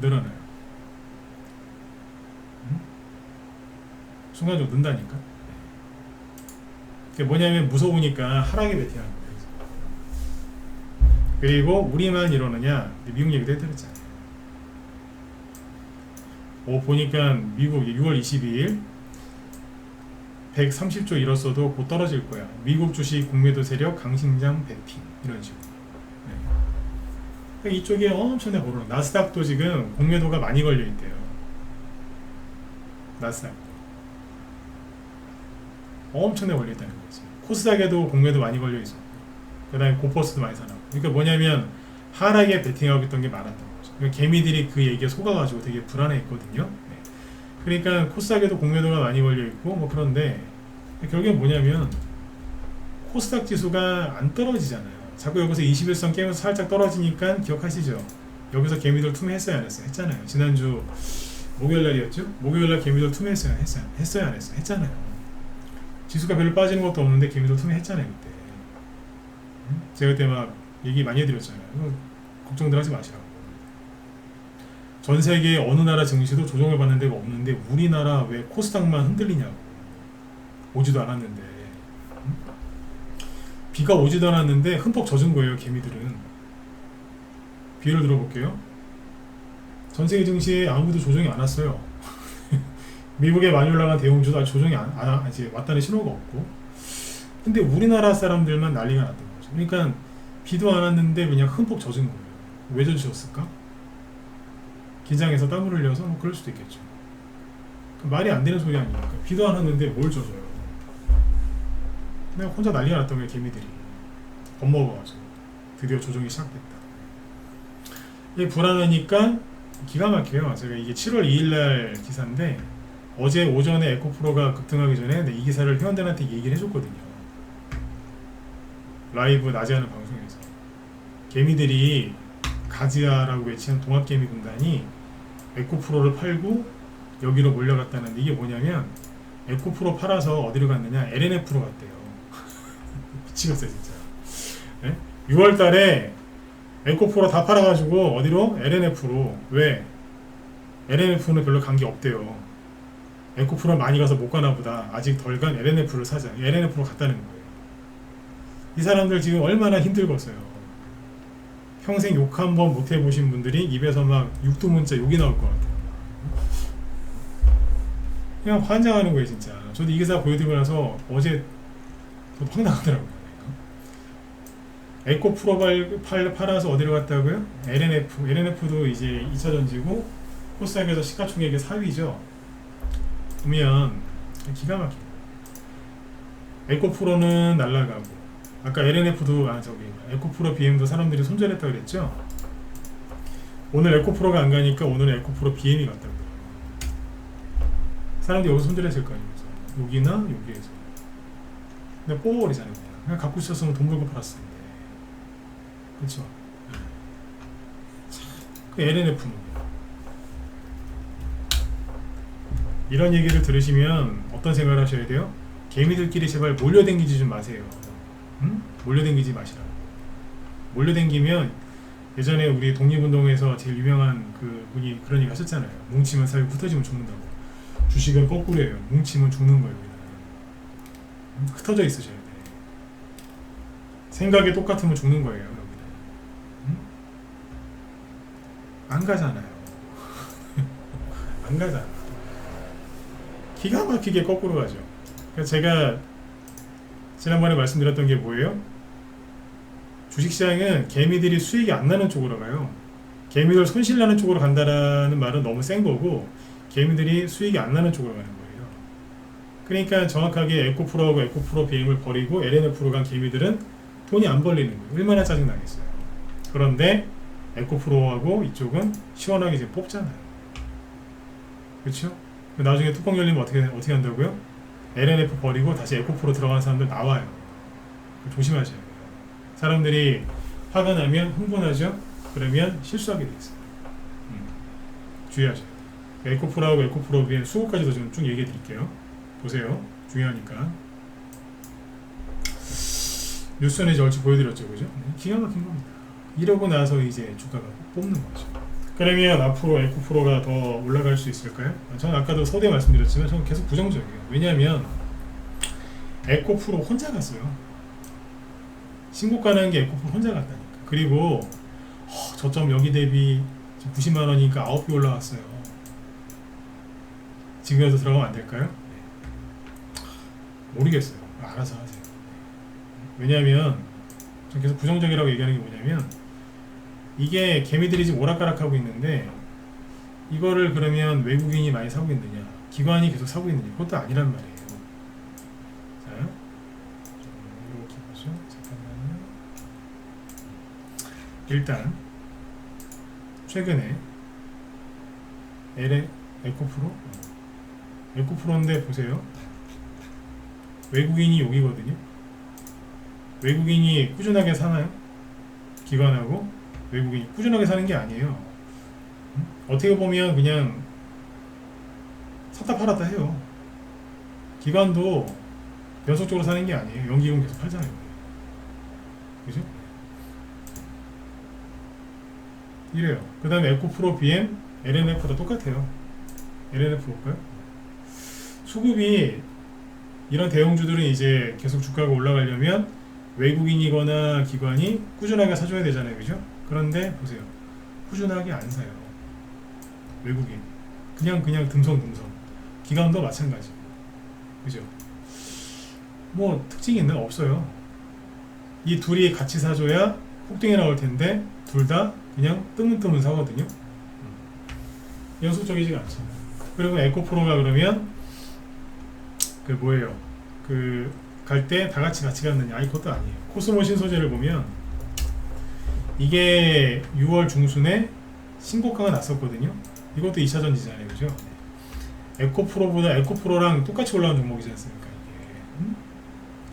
늘어나요. 순간적으로 는다니까. 그게 뭐냐면 무서우니까 하락에 베팅하는 거예요. 그리고 우리만 이러느냐? 미국 얘기도 해드렸잖아요. 보니까 미국 6월 22일 130조 잃었어도 곧 떨어질 거야. 미국 주식 공매도 세력 강신장 베팅 이런 식으로. 네. 이쪽에 엄청나게 오르는. 나스닥도 지금 공매도가 많이 걸려 있대요. 나스닥 엄청나게 걸려 있다는 거지. 코스닥에도 공매도 많이 걸려 있어. 그다음에 고퍼스도 많이 사나고. 그러니까 뭐냐면 하락에 베팅하고 있던 게 많았던 거죠. 그러니까 개미들이 그 얘기에 속아가지고 되게 불안해했거든요. 네. 그러니까 코스닥에도 공매도가 많이 걸려 있고 뭐 그런데 결국엔 뭐냐면 코스닥 지수가 안 떨어지잖아요. 자꾸 여기서 21선 깨면서 살짝 떨어지니까 기억하시죠? 여기서 개미들 투매했어요 안 했어요? 했잖아요. 지난주 목요일날이었죠? 목요일날 개미들 투매했어요 안 했어요? 했어요 안 했어요? 했잖아요. 지수가 별로 빠지는 것도 없는데 개미들 투매했잖아요 그때. 제가 그때 막 얘기 많이 해드렸잖아요. 걱정들 하지 마시라고. 전 세계 어느 나라 증시도 조정을 받는 데가 없는데 우리나라 왜 코스닥만 흔들리냐고. 오지도 않았는데. 비가 오지도 않았는데 흠뻑 젖은 거예요 개미들은. 비유를 들어볼게요. 전 세계 증시에 아무도 조정이 안 왔어요. 미국에 많이 올라간 대형주도 아직 조정이 이제 왔다는 신호가 없고 근데 우리나라 사람들만 난리가 났던 거죠. 그러니까 비도 안 왔는데 그냥 흠뻑 젖은 거예요. 왜 젖으셨을까? 긴장해서 땀을 흘려서 뭐 그럴 수도 있겠죠. 말이 안 되는 소리 아닙니까? 비도 안 왔는데 뭘 젖어요? 그냥 혼자 난리가 났던 거예요. 개미들이 겁먹어가지고 드디어 조종이 시작됐다. 이게 불안하니까 기가 막혀요. 제가 이게 7월 2일날 기사인데 어제 오전에 에코프로가 급등하기 전에 이 기사를 회원들한테 얘기를 해줬거든요. 라이브 낮에 하는 방송에서 개미들이 가즈아라고 외치는 동학개미 군단이 에코프로를 팔고 여기로 몰려갔다는데 이게 뭐냐면 에코프로 팔아서 어디로 갔느냐? LNF로 갔대요. 미치겠어요 진짜. 네? 6월 달에 에코프로 다 팔아가지고 어디로? LNF로. 왜? LNF는 별로 간 게 없대요. 에코프로 많이 가서 못 가나 보다. 아직 덜 간 LNF를 사자. LNF로 갔다는 거예요. 이 사람들 지금 얼마나 힘들겠어요. 평생 욕 한 번 못 해보신 분들이 입에서 막 육두문자 욕이 나올 것 같아요. 그냥 환장하는 거예요 진짜. 저도 이 기사 보여드리고 나서 어제 저도 황당하더라고요. 에코프로 팔아서 어디로 갔다고요? LNF도 이제 2차전지고 코스닥에서 시가총액의 4위죠. 보면 기가 막혀요. 에코프로는 날아가고 아까 LNF도 에코프로 BM도 사람들이 손절했다고 그랬죠. 오늘 에코프로가 안 가니까 오늘은 에코프로 BM이 갔다고 그래요. 사람들이 여기서 손절했을 거 아니면서 여기나 여기에서. 근데 뽑아버리잖아요. 그냥 갖고 있었으면 돈 벌고 팔았을 텐데. 그렇죠. 그 LNF는 이런 얘기를 들으시면 어떤 생각을 하셔야 돼요? 개미들끼리 제발 몰려댕기지 좀 마세요. 응? 몰려댕기지 마시라고. 몰려댕기면 예전에 우리 독립운동에서 제일 유명한 그 분이 그런 얘기 하셨잖아요. 뭉치면 살고 흩어지면 죽는다고. 주식은 거꾸로예요. 뭉치면 죽는 거예요. 흩어져 있으셔야 돼. 생각이 똑같으면 죽는 거예요. 여기는. 응? 안 가잖아요. 안 가잖아. 기가 막히게 거꾸로 가죠. 그러니까 제가 지난번에 말씀드렸던 게 뭐예요? 주식시장은 개미들이 수익이 안 나는 쪽으로 가요. 개미들 손실 나는 쪽으로 간다라는 말은 너무 센 거고 개미들이 수익이 안 나는 쪽으로 가는 거예요. 그러니까 정확하게 에코프로하고 에코프로 BM을 버리고 LNF로 간 개미들은 돈이 안 벌리는 거예요. 얼마나 짜증 나겠어요. 그런데 에코프로하고 이쪽은 시원하게 지금 뽑잖아요. 그렇죠? 나중에 뚜껑 열리면 어떻게 한다고요? LNF 버리고 다시 에코프로 들어가는 사람들 나와요. 조심하셔야 돼요. 사람들이 화가 나면 흥분하죠? 그러면 실수하게 돼 있어요. 주의하셔야 돼요. 에코프로하고 에코프로 BM 수고까지도 좀 쭉 얘기해 드릴게요. 보세요. 중요하니까. 뉴스는 이제 얼추 보여드렸죠. 그죠? 기가 막힌 겁니다. 이러고 나서 이제 주가가 뽑는 거죠. 그러면 앞으로 에코프로가 더 올라갈 수 있을까요? 저는 아까도 서두에 말씀드렸지만 저는 계속 부정적이에요. 왜냐하면 에코프로 혼자 갔어요. 신고가 나는 게 에코프로 혼자 갔다니까. 그리고 저점 여기 대비 90만 원이니까 9배 올라왔어요. 지금이라도 들어가면 안 될까요? 모르겠어요. 알아서 하세요. 왜냐하면 저는 계속 부정적이라고 얘기하는 게 뭐냐면 이게 개미들이 지금 오락가락하고 있는데 이거를 그러면 외국인이 많이 사고 있느냐 기관이 계속 사고 있느냐 그것도 아니란 말이에요. 자 이렇게 보죠. 잠깐만요. 일단 최근에 에코프로인데 보세요. 외국인이 여기거든요. 외국인이 꾸준하게 사나요? 기관하고 외국인이 꾸준하게 사는 게 아니에요. 어떻게 보면 그냥 샀다 팔았다 해요. 기관도 연속적으로 사는 게 아니에요. 연기금 계속 팔잖아요. 그죠? 이래요. 그 다음에 에코프로 BM, LNF도 똑같아요. LNF 볼까요? 수급이 이런 대형주들은 이제 계속 주가가 올라가려면 외국인이거나 기관이 꾸준하게 사줘야 되잖아요. 그죠? 그런데 보세요. 꾸준하게 안 사요. 외국인. 그냥 듬성듬성. 기관도 마찬가지. 그죠? 뭐 특징이 있나? 없어요. 이 둘이 같이 사줘야 폭등이 나올 텐데 둘 다 그냥 뜨문뜨문 사거든요. 연속적이지가 않죠. 그리고 에코프로가 그러면 그 뭐예요? 그 갈 때 다 같이 갔느냐? 아니 그것도 아니에요. 코스모 신소재를 보면 이게 6월 중순에 신고가가 났었거든요. 이것도 2차 전지잖아요, 그죠? 에코프로랑 똑같이 올라온 종목이지 않습니까?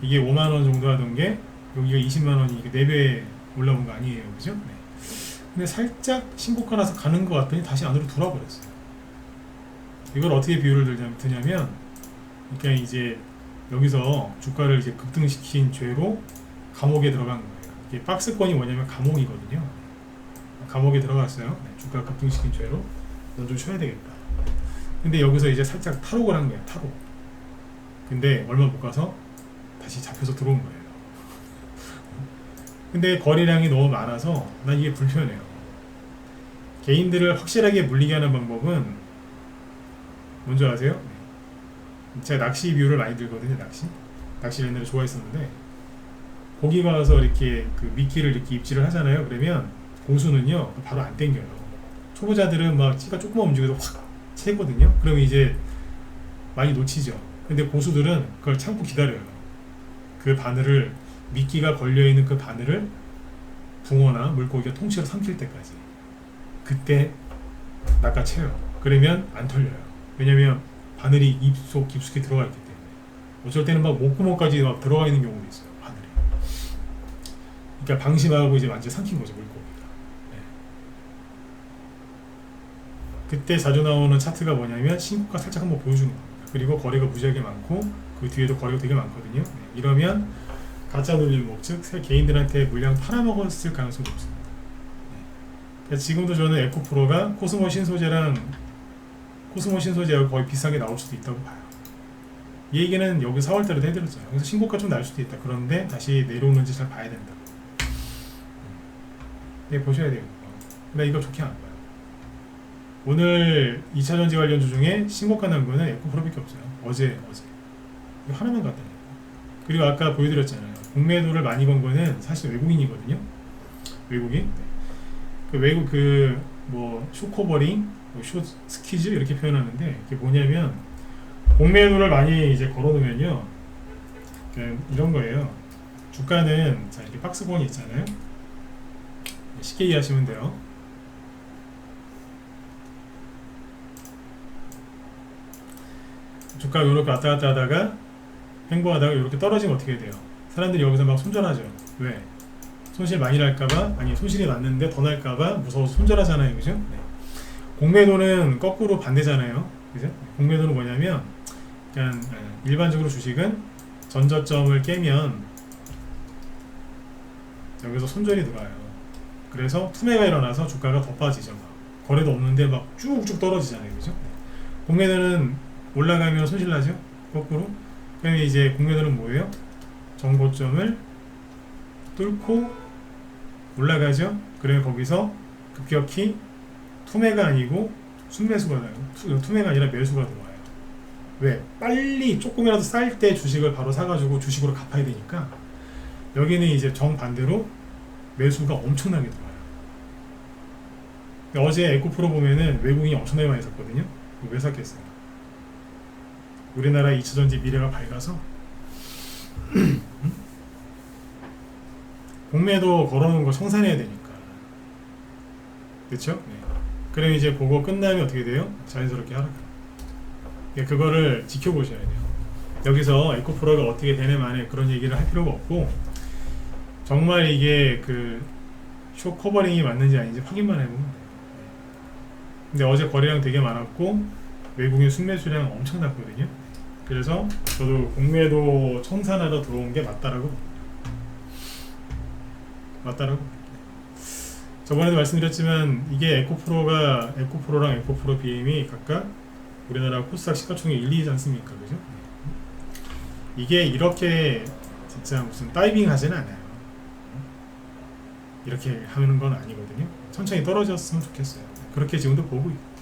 이게 5만 원 정도 하던 게 여기가 20만 원이 이게 4배 올라온 거 아니에요, 그죠? 네. 근데 살짝 신고가 나서 가는 것 같더니 다시 안으로 돌아버렸어요. 이걸 어떻게 비유를 드냐면, 그러니까 이제 여기서 주가를 이제 급등시킨 죄로 감옥에 들어간 거예요. 이게 박스권이 뭐냐면 감옥이거든요. 감옥에 들어갔어요. 네, 주가 급등시킨 죄로. 넌 좀 쉬어야 되겠다. 근데 여기서 이제 살짝 탈옥을 한 거예요. 탈옥. 근데 얼마 못 가서 다시 잡혀서 들어온 거예요. 근데 거래량이 너무 많아서 난 이게 불편해요. 개인들을 확실하게 물리게 하는 방법은 뭔지 아세요? 제가 낚시 비유를 많이 들거든요. 낚시를 옛날에 좋아했었는데 고기 가서 이렇게 그 미끼를 이렇게 입질을 하잖아요. 그러면 고수는요 바로 안 땡겨요. 초보자들은 막 찌가 조금만 움직여도 확 채거든요. 그러면 이제 많이 놓치죠. 근데 고수들은 그걸 참고 기다려요. 그 바늘을, 미끼가 걸려있는 그 바늘을 붕어나 물고기가 통째로 삼킬 때까지, 그때 낚아채요. 그러면 안 털려요. 왜냐면 바늘이 입속 깊숙이 들어가 있기 때문에. 어쩔 때는 막 목구멍까지 막 들어가 있는 경우도 있어요, 바늘이. 그러니까 방심하고 이제 완전 삼킨 거죠, 물고기가. 네. 그때 자주 나오는 차트가 뭐냐면 신고가 살짝 한번 보여주는 겁니다. 그리고 거래가 무지하게 많고 그 뒤에도 거래가 되게 많거든요. 네. 이러면 가짜 놀림목, 즉 개인들한테 물량 팔아먹었을 가능성이 없습니다. 네. 그러니까 지금도 저는 에코프로가 코스모 신소재하고 거의 비슷하게 나올 수도 있다고 봐요. 이 얘기는 여기 4월달에도 해드렸잖아요. 그래서 신고가 좀 날 수도 있다. 그런데 다시 내려오는지 잘 봐야 된다. 네, 보셔야 돼요. 근데 이거 좋게 안 봐요. 오늘 2차 전지 관련주 중에 신고가 난 거는 에코프로밖에 없어요. 어제 이거 하나만 갔다니까. 그리고 아까 보여드렸잖아요. 공매도를 많이 건 거는 사실 외국인이거든요. 외국인. 그 외국 뭐 쇼커버링, 뭐 쇼스키즈 이렇게 표현하는데 이게 뭐냐면 공매도를 많이 이제 걸어놓으면요, 이런 거예요. 주가는 자 이렇게 박스권이 있잖아요. 쉽게 이해하시면 돼요. 주가 이렇게 왔다 갔다 하다가 횡보하다가 이렇게 떨어지면 어떻게 돼요? 사람들이 여기서 막 손절하죠. 왜? 손실 많이 날까봐? 아니, 손실이 났는데 더 날까봐 무서워서 손절하잖아요. 그죠? 네. 공매도는 거꾸로 반대잖아요. 그죠? 공매도는 뭐냐면 그냥 일반적으로 주식은 전저점을 깨면 여기서 손절이 들어와요. 그래서 투매가 일어나서 주가가 더 빠지죠. 거래도 없는데 막 쭉쭉 떨어지잖아요. 그죠? 공매도는 올라가면 손실 나죠? 거꾸로. 그러면 이제 공매도는 뭐예요? 정고점을 뚫고 올라가죠? 그러면 거기서 급격히 투매가 아니고 순매수가 나요. 투매가 아니라 매수가 들어와요. 왜? 빨리 조금이라도 쌀 때 주식을 바로 사가지고 주식으로 갚아야 되니까 여기는 이제 정반대로 매수가 엄청나게 들어와요. 어제 에코프로 보면은 외국인이 엄청나게 많이 샀거든요. 왜 샀겠어요? 우리나라 2차전지 미래가 밝아서 공매도 걸어놓은 거 청산해야 되니까. 그쵸? 네. 그럼 이제 그거 끝나면 어떻게 돼요? 자연스럽게 하락합니다. 그거를 지켜보셔야 돼요. 여기서 에코프로가 어떻게 되네 마네 그런 얘기를 할 필요가 없고, 정말 이게 쇼 커버링이 맞는지 아닌지 확인만 해보면 돼요. 근데 어제 거래량 되게 많았고 외국인 순매수량 엄청났거든요. 그래서 저도 공매도 청산하러 들어온 게 맞다라고 저번에도 말씀드렸지만 이게 에코프로랑 에코프로 BM이 각각 우리나라 코스닥 시가총액 1, 2위지 않습니까? 그죠? 이게 이렇게 진짜 무슨 다이빙 하지는 않아요. 이렇게 하는 건 아니거든요. 천천히 떨어졌으면 좋겠어요. 그렇게 지금도 보고 있고.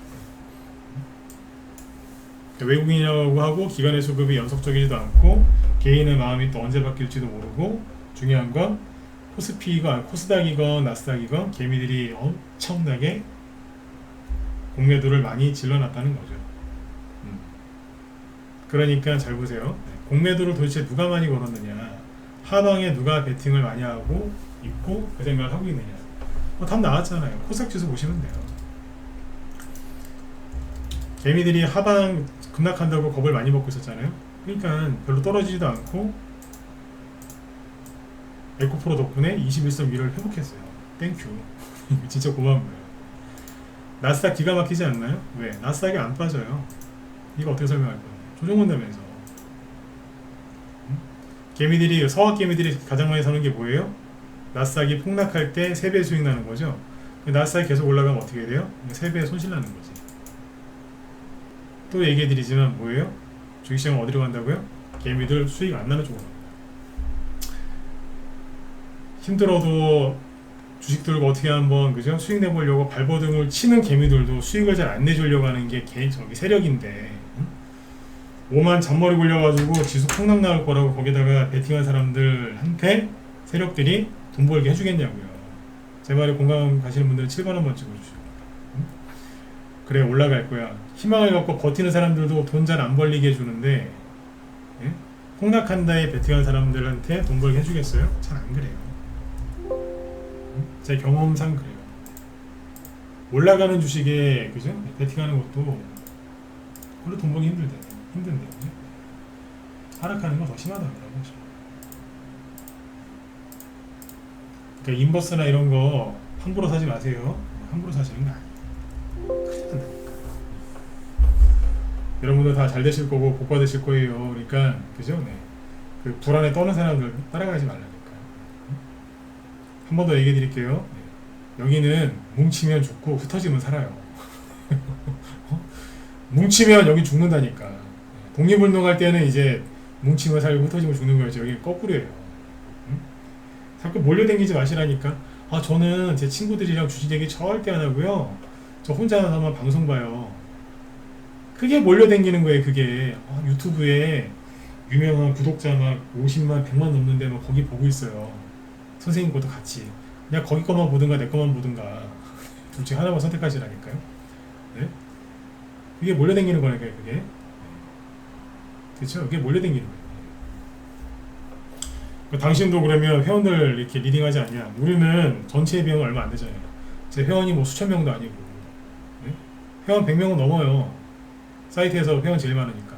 외국인이라고 하고 기관의 수급이 연속적이지도 않고 개인의 마음이 또 언제 바뀔지도 모르고 중요한 건 코스닥이건 나스닥이건 개미들이 엄청나게 공매도를 많이 질러놨다는 거죠. 그러니까 잘 보세요. 공매도를 도대체 누가 많이 걸었느냐, 하방에 누가 베팅을 많이 하고 있고 그 생각을 하고 있느냐. 답 나왔잖아요. 코스닥 지수 보시면 돼요. 개미들이 하방 급락한다고 겁을 많이 먹고 있었잖아요. 그러니까 별로 떨어지지도 않고 에코프로 덕분에 21.1을 회복했어요. 땡큐. 진짜 고마운 거예요. 나스닥 기가 막히지 않나요? 왜? 나스닥이 안 빠져요. 이거 어떻게 설명할 거예요? 조정온다면서. 개미들이, 서학 개미들이 가장 많이 사는 게 뭐예요? 나스닥이 폭락할 때 3배 수익 나는 거죠. 나스닥이 계속 올라가면 어떻게 돼요? 3배 손실 나는 거지. 또 얘기해 드리지만 뭐예요? 주식시장은 어디로 간다고요? 개미들 수익 안 나는 쪽으로 갑니다. 힘들어도 주식 들고 어떻게 한번 그죠? 수익 내보려고 발버둥을 치는 개미들도 수익을 잘 안 내주려고 하는 게 저기 세력인데, 오만 잔머리 굴려가지고 지수 폭락 나올 거라고 거기다가 베팅한 사람들한테 세력들이 돈 벌게 해주겠냐고요. 제 말에 공감 가시는 분들은 7번 한번 찍어주시고, 그래 올라갈 거야. 희망을 갖고 버티는 사람들도 돈 잘 안 벌리게 해주는데, 예? 폭락한다에 베팅한 사람들한테 돈 벌게 해주겠어요? 잘 안 그래요. 제 경험상 그래요. 올라가는 주식에 그죠? 베팅하는 것도 별로 돈 벌기 힘든데 그죠? 하락하는 건 더 심하더라고요. 그러니까 인버스나 이런 거 함부로 사지 마세요. 함부로 사시는 거 아니에요. 큰일 난다니까. 여러분들 다 잘 되실 거고 복 받으실 거예요. 그러니까 그죠? 네. 그 불안에 떠는 사람들 따라가지 말라니까. 한 번 더 얘기해 드릴게요. 여기는 뭉치면 죽고 흩어지면 살아요. 뭉치면 여기 죽는다니까. 독립운동할 때는 이제 뭉치면 살고 흩어지면 죽는 거였죠. 여기 거꾸로예요. 자꾸 몰려다니지 마시라니까. 아, 저는 제 친구들이랑 주식 얘기 절대 안 하고요. 저 혼자만 방송 봐요. 그게 몰려다니는 거예요. 그게 유튜브에 유명한 구독자 막 50만, 100만 넘는데 막 거기 보고 있어요. 선생님 것도 같이. 그냥 거기 것만 보든가 내 것만 보든가 둘 중에 하나만 선택하시라니까요. 네? 그게 몰려다니는 거니까요. 그게. 그렇죠? 그게 몰려다니는 거예요. 당신도 그러면 회원들 이렇게 리딩하지 않냐? 우리는 전체 비용은 얼마 안 되잖아요. 제 회원이 뭐 수천 명도 아니고, 네? 회원 100명은 넘어요. 사이트에서 회원 제일 많으니까.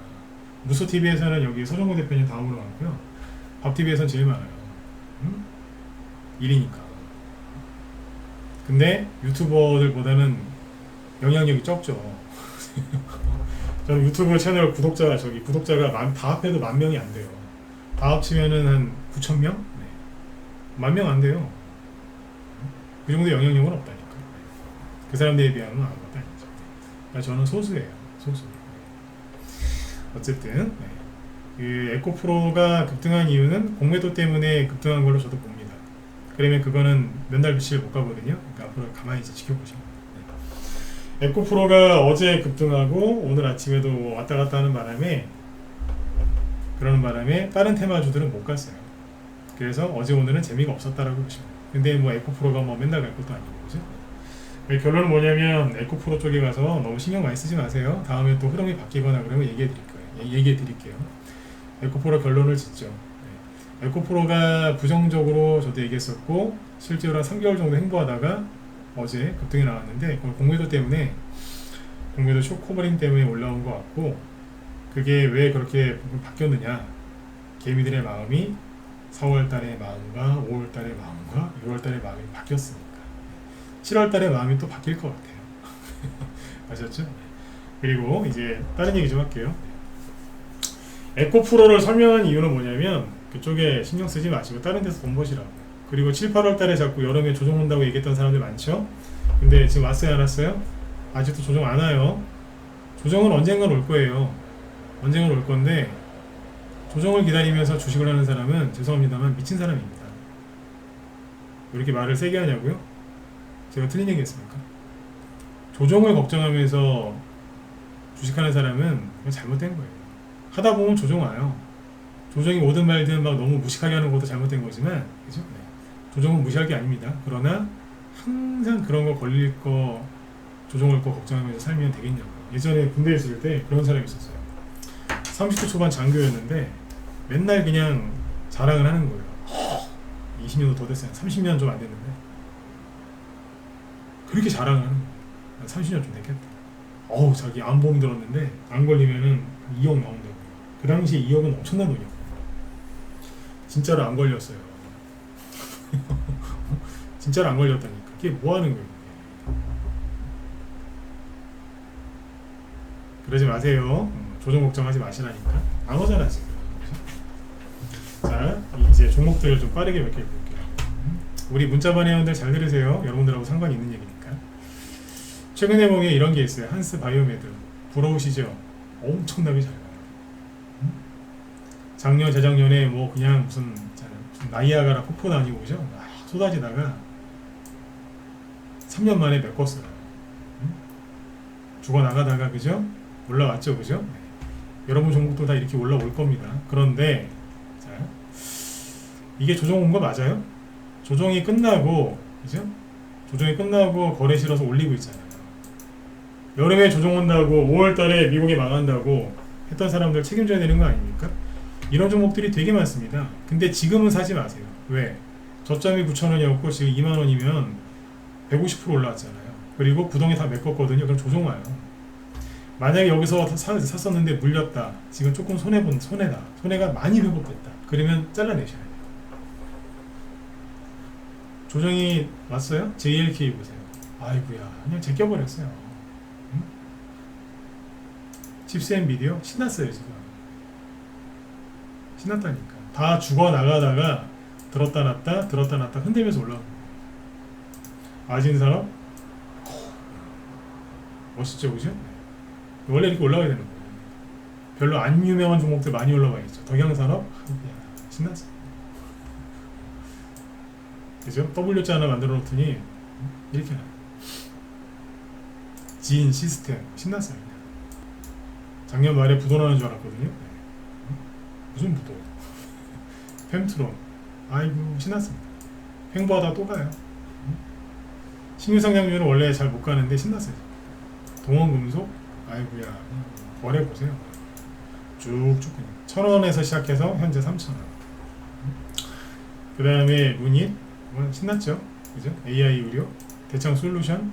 무소TV에서는 여기 서정호 대표님 다음으로 많고요. 밥TV에서는 제일 많아요. 1위니까. 근데 유튜버들보다는 영향력이 적죠. 저는 유튜브 채널 구독자가 다 합해도 10,000명이 안 돼요. 다 합치면은 한 9,000명? 네. 10,000명 안 돼요. 그 정도 영향력은 없다니까. 그 사람들에 비하면 아무것도 아니죠. 그러니까 저는 소수예요. 소수. 어쨌든 네. 그 에코프로가 급등한 이유는 공매도 때문에 급등한 걸로 저도 봅니다. 그러면 그거는 몇 날 며칠 못 가거든요. 그러니까 앞으로 가만히 이제 지켜보시면. 네. 에코프로가 어제 급등하고 오늘 아침에도 왔다 갔다 하는 바람에 다른 테마주들은 못 갔어요. 그래서 어제 오늘은 재미가 없었다라고 보시면 돼요. 근데 뭐 에코프로가 뭐 맨날 갈 것도 아니고 그죠? 결론은 뭐냐면 에코프로 쪽에 가서 너무 신경 많이 쓰지 마세요. 다음에 또 흐름이 바뀌거나 그러면 얘기해 드릴게요. 에코프로 결론을 짓죠. 네. 에코프로가 부정적으로 저도 얘기했었고 실제로 한 3개월 정도 행보하다가 어제 급등이 나왔는데 그건 공매도 쇼커버링 때문에 올라온 것 같고, 그게 왜 그렇게 바뀌었느냐, 개미들의 마음이 4월달의 마음과 5월달의 마음과 6월달의 마음이 바뀌었으니까 7월달의 마음이 또 바뀔 것 같아요. 아셨죠? 그리고 이제 다른 얘기 좀 할게요. 에코프로를 설명한 이유는 뭐냐면 그쪽에 신경 쓰지 마시고 다른 데서 돈 버시라고. 그리고 7, 8월달에 자꾸 여름에 조정 온다고 얘기했던 사람들 많죠? 근데 지금 왔어요 안 왔어요? 아직도 조정 안 와요. 조정은 언젠간 올 거예요. 언젠간 올 건데 조정을 기다리면서 주식을 하는 사람은 죄송합니다만 미친 사람입니다. 왜 이렇게 말을 세게 하냐고요? 제가 틀린 얘기 했습니까? 조정을 걱정하면서 주식하는 사람은 그건 잘못된 거예요. 하다 보면 조정 와요. 조정이 오든 말든 막 너무 무식하게 하는 것도 잘못된 거지만, 그죠? 네. 조정은 무시할 게 아닙니다. 그러나 항상 그런 거 걸릴 거, 조정할 거 걱정하면서 살면 되겠냐고. 예전에 군대에 있을 때 그런 사람이 있었어요. 30대 초반 장교였는데 맨날 그냥 자랑을 하는 거예요. 20년도 더 됐어요. 30년 좀 안 됐는데 그렇게 자랑을 하는 거예요. 한 30년 좀 됐겠다. 어우, 자기 암보험 들었는데 안 걸리면은 2억 나온다고. 그 당시에 2억은 엄청난 돈이었고 진짜로 안 걸렸어요. 진짜로 안 걸렸다니까. 그게 뭐 하는 거예요? 그러지 마세요. 조정 걱정하지 마시라니까. 안 오잖아 지금. 자, 이제 종목들을 좀 빠르게 몇 개 볼게요. 우리 문자반 회원들 잘 들으세요. 여러분들하고 상관이 있는 얘기니까. 최근에 보면 이런 게 있어요. 한스 바이오메드. 부러우시죠? 엄청나게 잘 가요. 작년, 재작년에 뭐 그냥 무슨 나이아가라 폭포도 아니고 그죠? 막 쏟아지다가 3년 만에 메꿨어요. 죽어나가다가 그죠? 올라왔죠, 그죠? 네. 여러분 종목도 다 이렇게 올라올 겁니다. 그런데 자, 이게 조정 온 거 맞아요? 조정이 끝나고 그죠? 조정이 끝나고 거래 실어서 올리고 있잖아요. 여름에 조정 온다고 5월달에 미국이 망한다고 했던 사람들 책임져야 되는 거 아닙니까? 이런 종목들이 되게 많습니다. 근데 지금은 사지 마세요. 왜? 저점이 9,000원이었고 지금 2만원이면 150% 올라왔잖아요. 그리고 구덩이 다 메꿨거든요. 그럼 조정 와요. 만약에 여기서 샀었는데 물렸다. 지금 조금 손해다. 손해가 많이 회복됐다. 그러면 잘라내셔야 돼요. 조정이 왔어요? JLK 보세요. 아이고야, 그냥 제껴버렸어요. 응? 칩스 앤 비디오 신났어요 지금. 신났다니까. 다 죽어나가다가 들었다 놨다 흔들면서 올라오는 거예요. 아진산업 멋있죠, 그죠? 원래 이렇게 올라가야 되는 거예요. 별로 안 유명한 종목들 많이 올라와 있죠. 덕양산업 신났어. 그죠? W자 하나 만들어 놓더니 이렇게 나와요. 지인 시스템 신났어요. 그냥. 작년 말에 부도 나는 줄 알았거든요. 무슨 부도? 펜트론. 아이고 신났습니다. 횡보하다 또 가요. 신유상장률은 원래 잘 못 가는데 신났어요. 동원금속. 아이고야 거래 보세요. 쭉쭉 그냥 1,000원에서 시작해서 현재 3,000원. 그 다음에 문인 신났죠, 그죠? AI 의료, 대창 솔루션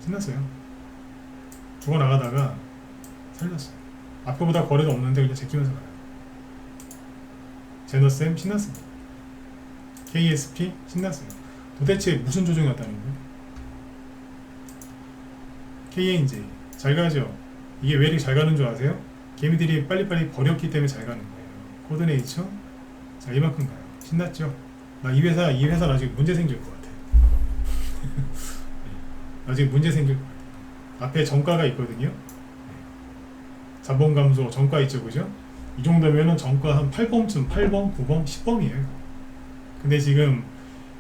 신났어요. 죽어나가다가 살렸어요. 앞에보다 거래도 없는데 그냥 제끼면서 가요. 제너쌤 신났습니다. KSP 신났어요. 도대체 무슨 조정이었다는 거예요? KNJ 잘 가죠? 이게 왜 이렇게 잘 가는 줄 아세요? 개미들이 빨리빨리 버렸기 때문에 잘 가는 거예요. 코드네이처 자 이만큼 가요. 신났죠? 나 이 회사 나중에 문제 생길 것 같아. 나중에 문제 생길 것 같아. 앞에 정가가 있거든요. 자본 감소 정가 있죠, 그죠? 이 정도면은 정가 한 8범쯤 8범, 9범, 10범이에요. 근데 지금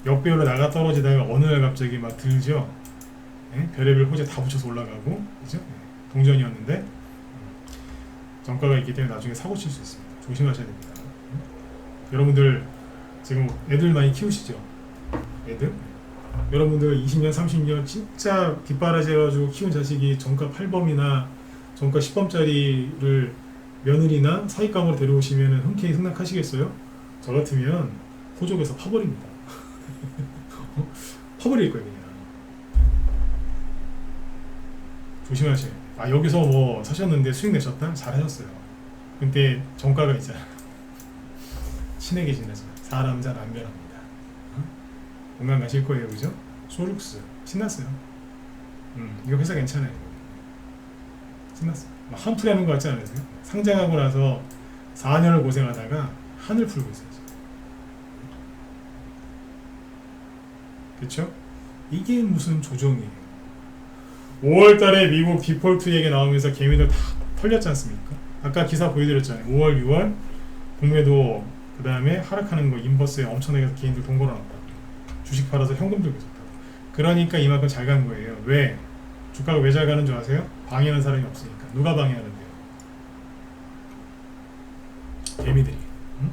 역배우로 나가 떨어지다가 어느 날 갑자기 막 들죠. 네? 별의별 호재 다 붙여서 올라가고, 그죠? 네. 동전이었는데 정가가 있기 때문에 나중에 사고 칠 수 있습니다. 조심하셔야 됩니다. 여러분들 지금 애들 많이 키우시죠? 애들? 여러분들 20년, 30년 진짜 뒷바라지 해가지고 키운 자식이 정가 8범이나 정가 10범짜리를 며느리나 사익감으로 데려오시면 흔쾌히 승낙하시겠어요? 저 같으면 호적에서 파버립니다. 파버릴 거예요 그냥. 조심하셔야 돼요. 아 여기서 뭐 사셨는데 수익 내셨다? 잘하셨어요. 근데 정가가 있잖아. 신에 계신다죠. 사람 잘 안 변합니다. 공감 가실 거예요, 그죠? 소룩스 신났어요. 이거 회사 괜찮아요. 신났어요. 막 한풀이 하는 거 같지 않으세요? 상장하고 나서 4년을 고생하다가 한을 풀고 있어요. 그쵸? 이게 무슨 조정이에요? 5월달에 미국 디폴트 얘기 나오면서 개미들 다 털렸지 않습니까? 아까 기사 보여드렸잖아요. 5월, 6월 공매도 그 다음에 하락하는 거 인버스에 엄청나게 개인들 돈 걸어놨다. 주식 팔아서 현금 들고 있었다. 그러니까 이만큼 잘 간 거예요. 왜? 주가가 왜 잘 가는 줄 아세요? 방해하는 사람이 없으니까. 누가 방해하는데요? 개미들이. 응?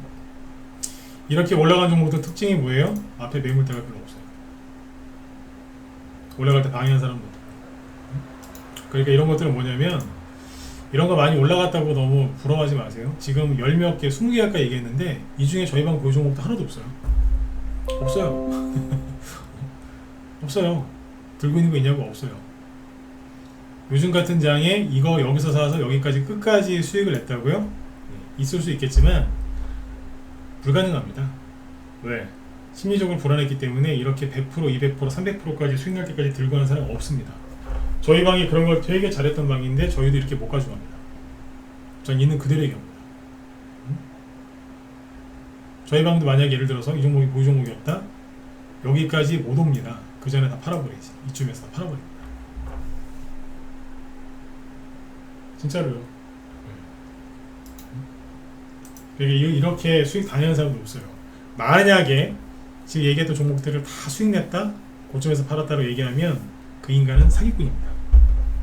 이렇게 올라간 종목들 특징이 뭐예요? 앞에 매물대가 별로 없어요. 올라갈 때 방해한 사람도 없어요. 그러니까 이런 것들은 뭐냐면 이런 거 많이 올라갔다고 너무 부러워하지 마세요. 지금 10몇 개, 20개 가까이 얘기했는데 이 중에 저희 방 보유 종목도 하나도 없어요. 없어요. 없어요. 들고 있는 거 있냐고? 없어요. 요즘 같은 장에 이거 여기서 사서 여기까지 끝까지 수익을 냈다고요? 네, 있을 수 있겠지만 불가능합니다. 왜? 심리적으로 불안했기 때문에 이렇게 100%, 200%, 300%까지 수익 날 때까지 들고 가는 사람 없습니다. 저희 방이 그런 걸 되게 잘했던 방인데 저희도 이렇게 못 가져갑니다. 전 있는 그대로 얘기합니다. 저희 방도 만약에 예를 들어서 이 종목이 보유 종목이었다? 여기까지 못 옵니다. 그 전에 다 팔아버리지. 이쯤에서 다 팔아버립니다. 진짜로요. 그러니까 이렇게 수익 다 내는 사람도 없어요. 만약에 지금 얘기했던 종목들을 다 수익 냈다? 고점에서 팔았다고 얘기하면 그 인간은 사기꾼입니다.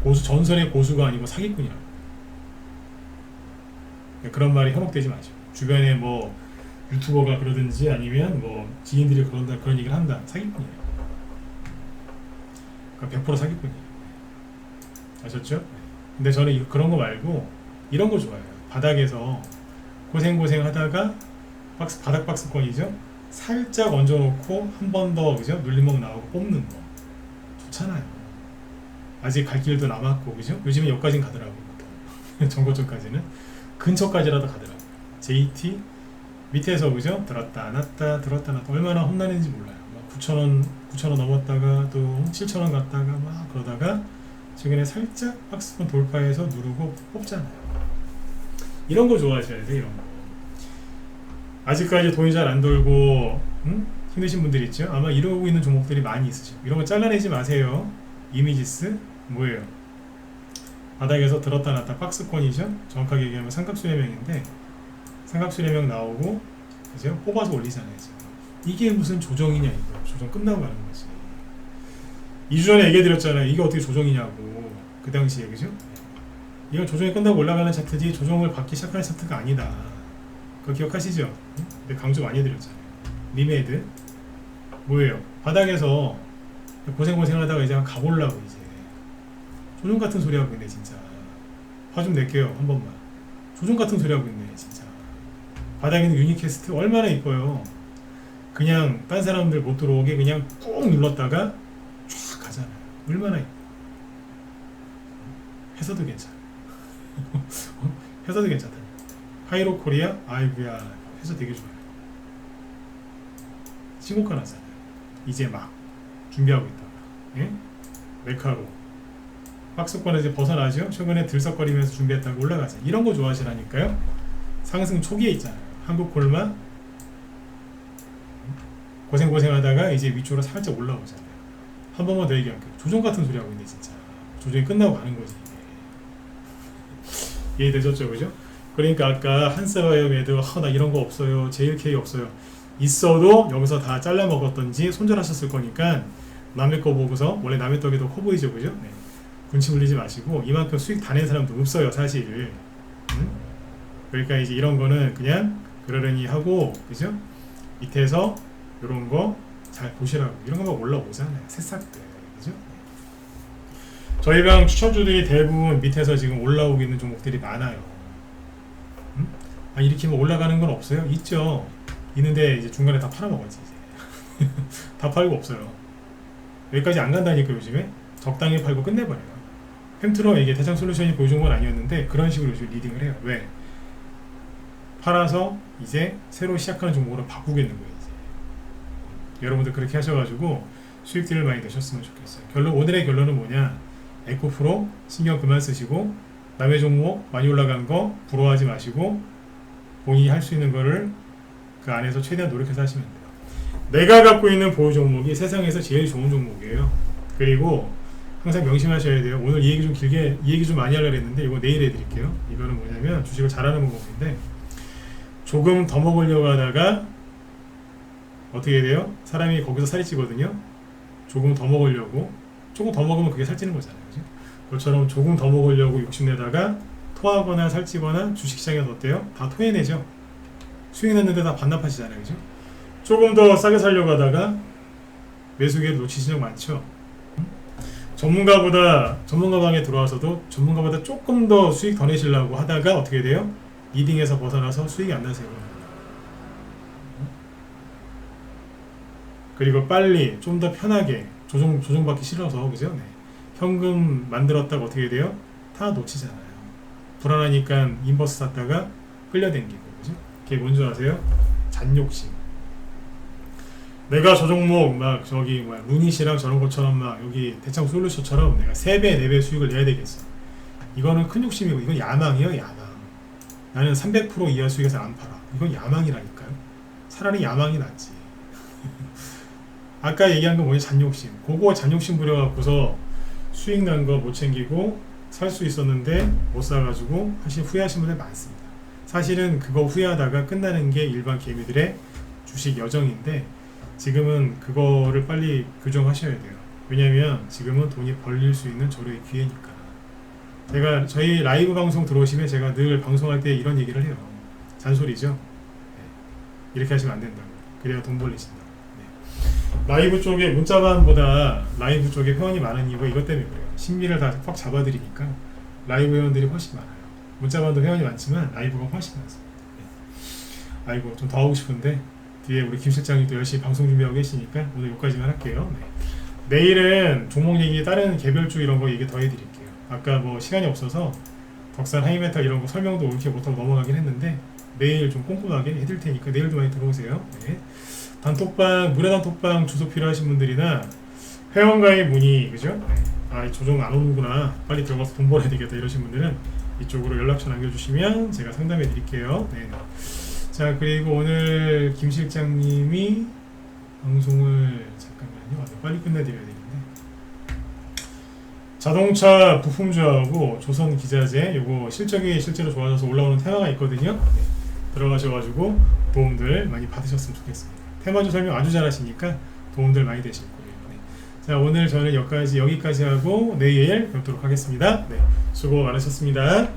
고수, 전설의 고수가 아니고 사기꾼이라고. 그런 말이 현혹되지 마시고 주변에 뭐 유튜버가 그러든지 아니면 뭐 지인들이 그런다 그런 얘기를 한다. 사기꾼이에요. 그러니까 100% 사기꾼이에요. 아셨죠? 근데 저는 그런 거 말고 이런 거 좋아해요. 바닥에서 고생 하다가 바닥 박스권이죠. 살짝 얹어놓고 한 번 더 그죠? 눌림목 나오고 뽑는 거 좋잖아요. 아직 갈 길도 남았고 그죠? 요즘은 여기까지는 가더라고요. 전고점까지는 근처까지라도 가더라고요. JT 밑에서 그죠? 들었다 놨다 얼마나 험난했는지 몰라요. 9,000원 넘었다가 또 7,000원 갔다가 막 그러다가 최근에 살짝 박스권 돌파해서 누르고 뽑잖아요. 이런 거 좋아하셔야 돼요. 이런 거. 아직까지 돈이 잘 안 돌고 힘드신 분들 있죠? 아마 이러고 있는 종목들이 많이 있으시죠. 이런 거 잘라내지 마세요. 이미지스 뭐예요? 바닥에서 들었다 놨다 박스권이죠? 정확하게 얘기하면 삼각수렴형인데 삼각수렴형 나오고 그죠? 뽑아서 올리잖아요. 지금. 이게 무슨 조정이냐 이거. 조정 끝나고 가는 거지. 2주 전에 얘기해드렸잖아요. 이게 어떻게 조정이냐고. 그 당시에 그죠? 이건 조정이 끝나고 올라가는 차트지 조정을 받기 시작하는 차트가 아니다. 그거 기억하시죠? 근데 강조 많이 해드렸잖아요. 리메이드 뭐예요? 바닥에서 고생하다가 이제 가보려고 이제 조정 같은 소리 하고 있네 진짜. 화 좀 낼게요 한 번만. 조정 같은 소리 하고 있네 진짜. 바닥에 있는 유니캐스트 얼마나 이뻐요. 그냥 딴 사람들 못 들어오게 그냥 꾹 눌렀다가 쫙 가잖아요. 얼마나 이뻐. 해서도 괜찮아. 해서도 괜찮다. 하이로 코리아 아이고야 해서 되게 좋아요. 신고가 나잖아요. 이제 막 준비하고 있다. 예? 메카로 박스권에서 이제 벗어나죠. 최근에 들썩거리면서 준비했다고 올라가죠. 이런 거 좋아하시라니까요. 상승 초기에 있잖아요. 한국콜마 고생하다가 이제 위쪽으로 살짝 올라오잖아요. 한 번만 더 얘기할게요. 조정 같은 소리 하고 있네 진짜. 조정이 끝나고 가는 거지 이게. 이해되셨죠, 그죠? 그러니까 아까 한스바이오메드 나 이런 거 없어요. JLK 없어요. 있어도 여기서 다 잘라 먹었던지 손절하셨을 거니까 남의 거 보고서 원래 남의 떡이 더 커 보이죠, 그죠? 네. 군침 흘리지 마시고 이만큼 수익 다 낸 사람도 없어요, 사실. 그러니까 이제 이런 거는 그냥 그러려니 하고, 그죠? 밑에서 이런 거 잘 보시라고. 이런 거만 올라오잖아요, 새싹들, 그죠? 저희 방 추천주들이 대부분 밑에서 지금 올라오고 있는 종목들이 많아요. 이렇게 뭐 올라가는 건 없어요? 있죠. 있는데 이제 중간에 다 팔아먹었지 이제. 다 팔고 없어요. 여기까지 안 간다니까 요즘에. 적당히 팔고 끝내버려요. 햄트로 이게 대장솔루션이 보여준 건 아니었는데 그런 식으로 요즘 리딩을 해요. 왜? 팔아서 이제 새로 시작하는 종목으로 바꾸겠는 거예요 이제. 여러분들 그렇게 하셔가지고 수익들을 많이 내셨으면 좋겠어요. 오늘의 결론은 뭐냐? 에코프로 신경 그만 쓰시고 남의 종목 많이 올라간 거 부러워하지 마시고 본인이 할 수 있는 거를 그 안에서 최대한 노력해서 하시면 돼요. 내가 갖고 있는 보유 종목이 세상에서 제일 좋은 종목이에요. 그리고 항상 명심하셔야 돼요. 오늘 이 얘기 좀 길게, 이 얘기 좀 많이 하려고 했는데 이거 내일 해드릴게요. 이거는 뭐냐면 주식을 잘하는 방법인데 조금 더 먹으려고 하다가 어떻게 돼요? 사람이 거기서 살이 찌거든요. 조금 더 먹으려고, 조금 더 먹으면 그게 살찌는 거잖아요. 그죠? 그것처럼 조금 더 먹으려고 욕심내다가 토하거나 살찌거나 주식시장에서 어때요? 다 토해내죠. 수익 났는데 다 반납하시잖아요. 그죠? 조금 더 싸게 살려고 하다가 매수 기회를 놓치시는 적 많죠. 전문가 방에 들어와서도 전문가보다 조금 더 수익 더 내시려고 하다가 어떻게 돼요? 리딩에서 벗어나서 수익이 안 나세요. 그리고 빨리 좀 더 편하게 조정받기 싫어서 그죠? 네. 현금 만들었다가 어떻게 돼요? 다 놓치잖아요. 불안하니까 인버스 샀다가 끌려당기고 그죠? 그게 뭔지 아세요? 잔욕심. 내가 저 종목 막 저기 뭐야 루닛이랑 저런 것처럼 막 여기 대창 솔루션처럼 내가 3배 4배 수익을 내야 되겠어. 이거는 큰 욕심이고 이건 야망이에요. 야망. 나는 300% 이하 수익에서 안 팔아. 이건 야망이라니까요. 차라리 야망이 낫지. 아까 얘기한 건 뭐냐? 잔욕심. 그거 잔욕심 부려갖고서 수익 난 거 못 챙기고 살 수 있었는데 못 사가지고 사실 후회하시는 분들 많습니다. 사실은 그거 후회하다가 끝나는 게 일반 개미들의 주식 여정인데 지금은 그거를 빨리 교정하셔야 돼요. 왜냐면 지금은 돈이 벌릴 수 있는 절호의 기회니까. 제가 저희 라이브 방송 들어오시면 제가 늘 방송할 때 이런 얘기를 해요. 잔소리죠. 네. 이렇게 하시면 안 된다고. 그래야 돈 벌리신다고. 네. 라이브 쪽에 문자반보다 라이브 쪽에 회원이 많은 이유가 이것 때문에 그래요. 심리를 다 꽉 잡아드리니까 라이브 회원들이 훨씬 많아요. 문자반도 회원이 많지만 라이브가 훨씬 많습니다. 네. 아이고 좀 더 하고 싶은데 뒤에 우리 김 실장님도 열심히 방송 준비하고 계시니까 오늘 여기까지만 할게요. 네. 내일은 종목 얘기 다른 개별주 이런 거 얘기 더 해드릴게요. 아까 뭐 시간이 없어서 덕산 하이메탈 이런 거 설명도 옳게 못하고 넘어가긴 했는데 내일 좀 꼼꼼하게 해드릴 테니까 내일도 많이 들어오세요. 네. 단톡방, 무료 단톡방 주소 필요하신 분들이나 회원가입 문의 그죠? 네. 아 조정 안 오는구나 빨리 들어가서 돈 벌어야 되겠다 이러신 분들은 이쪽으로 연락처 남겨주시면 제가 상담해 드릴게요. 네. 자 그리고 오늘 김 실장님이 방송을 잠깐만요. 빨리 끝내드려야 되는데 자동차 부품주하고 조선 기자재 요거 실적이 실제로 좋아져서 올라오는 테마가 있거든요. 네. 들어가셔가지고 도움들 많이 받으셨으면 좋겠습니다. 테마주 설명 아주 잘하시니까 도움들 많이 되실 거예요. 네. 자 오늘 저는 여기까지 하고 내일 뵙도록 하겠습니다. 네. 수고 많으셨습니다.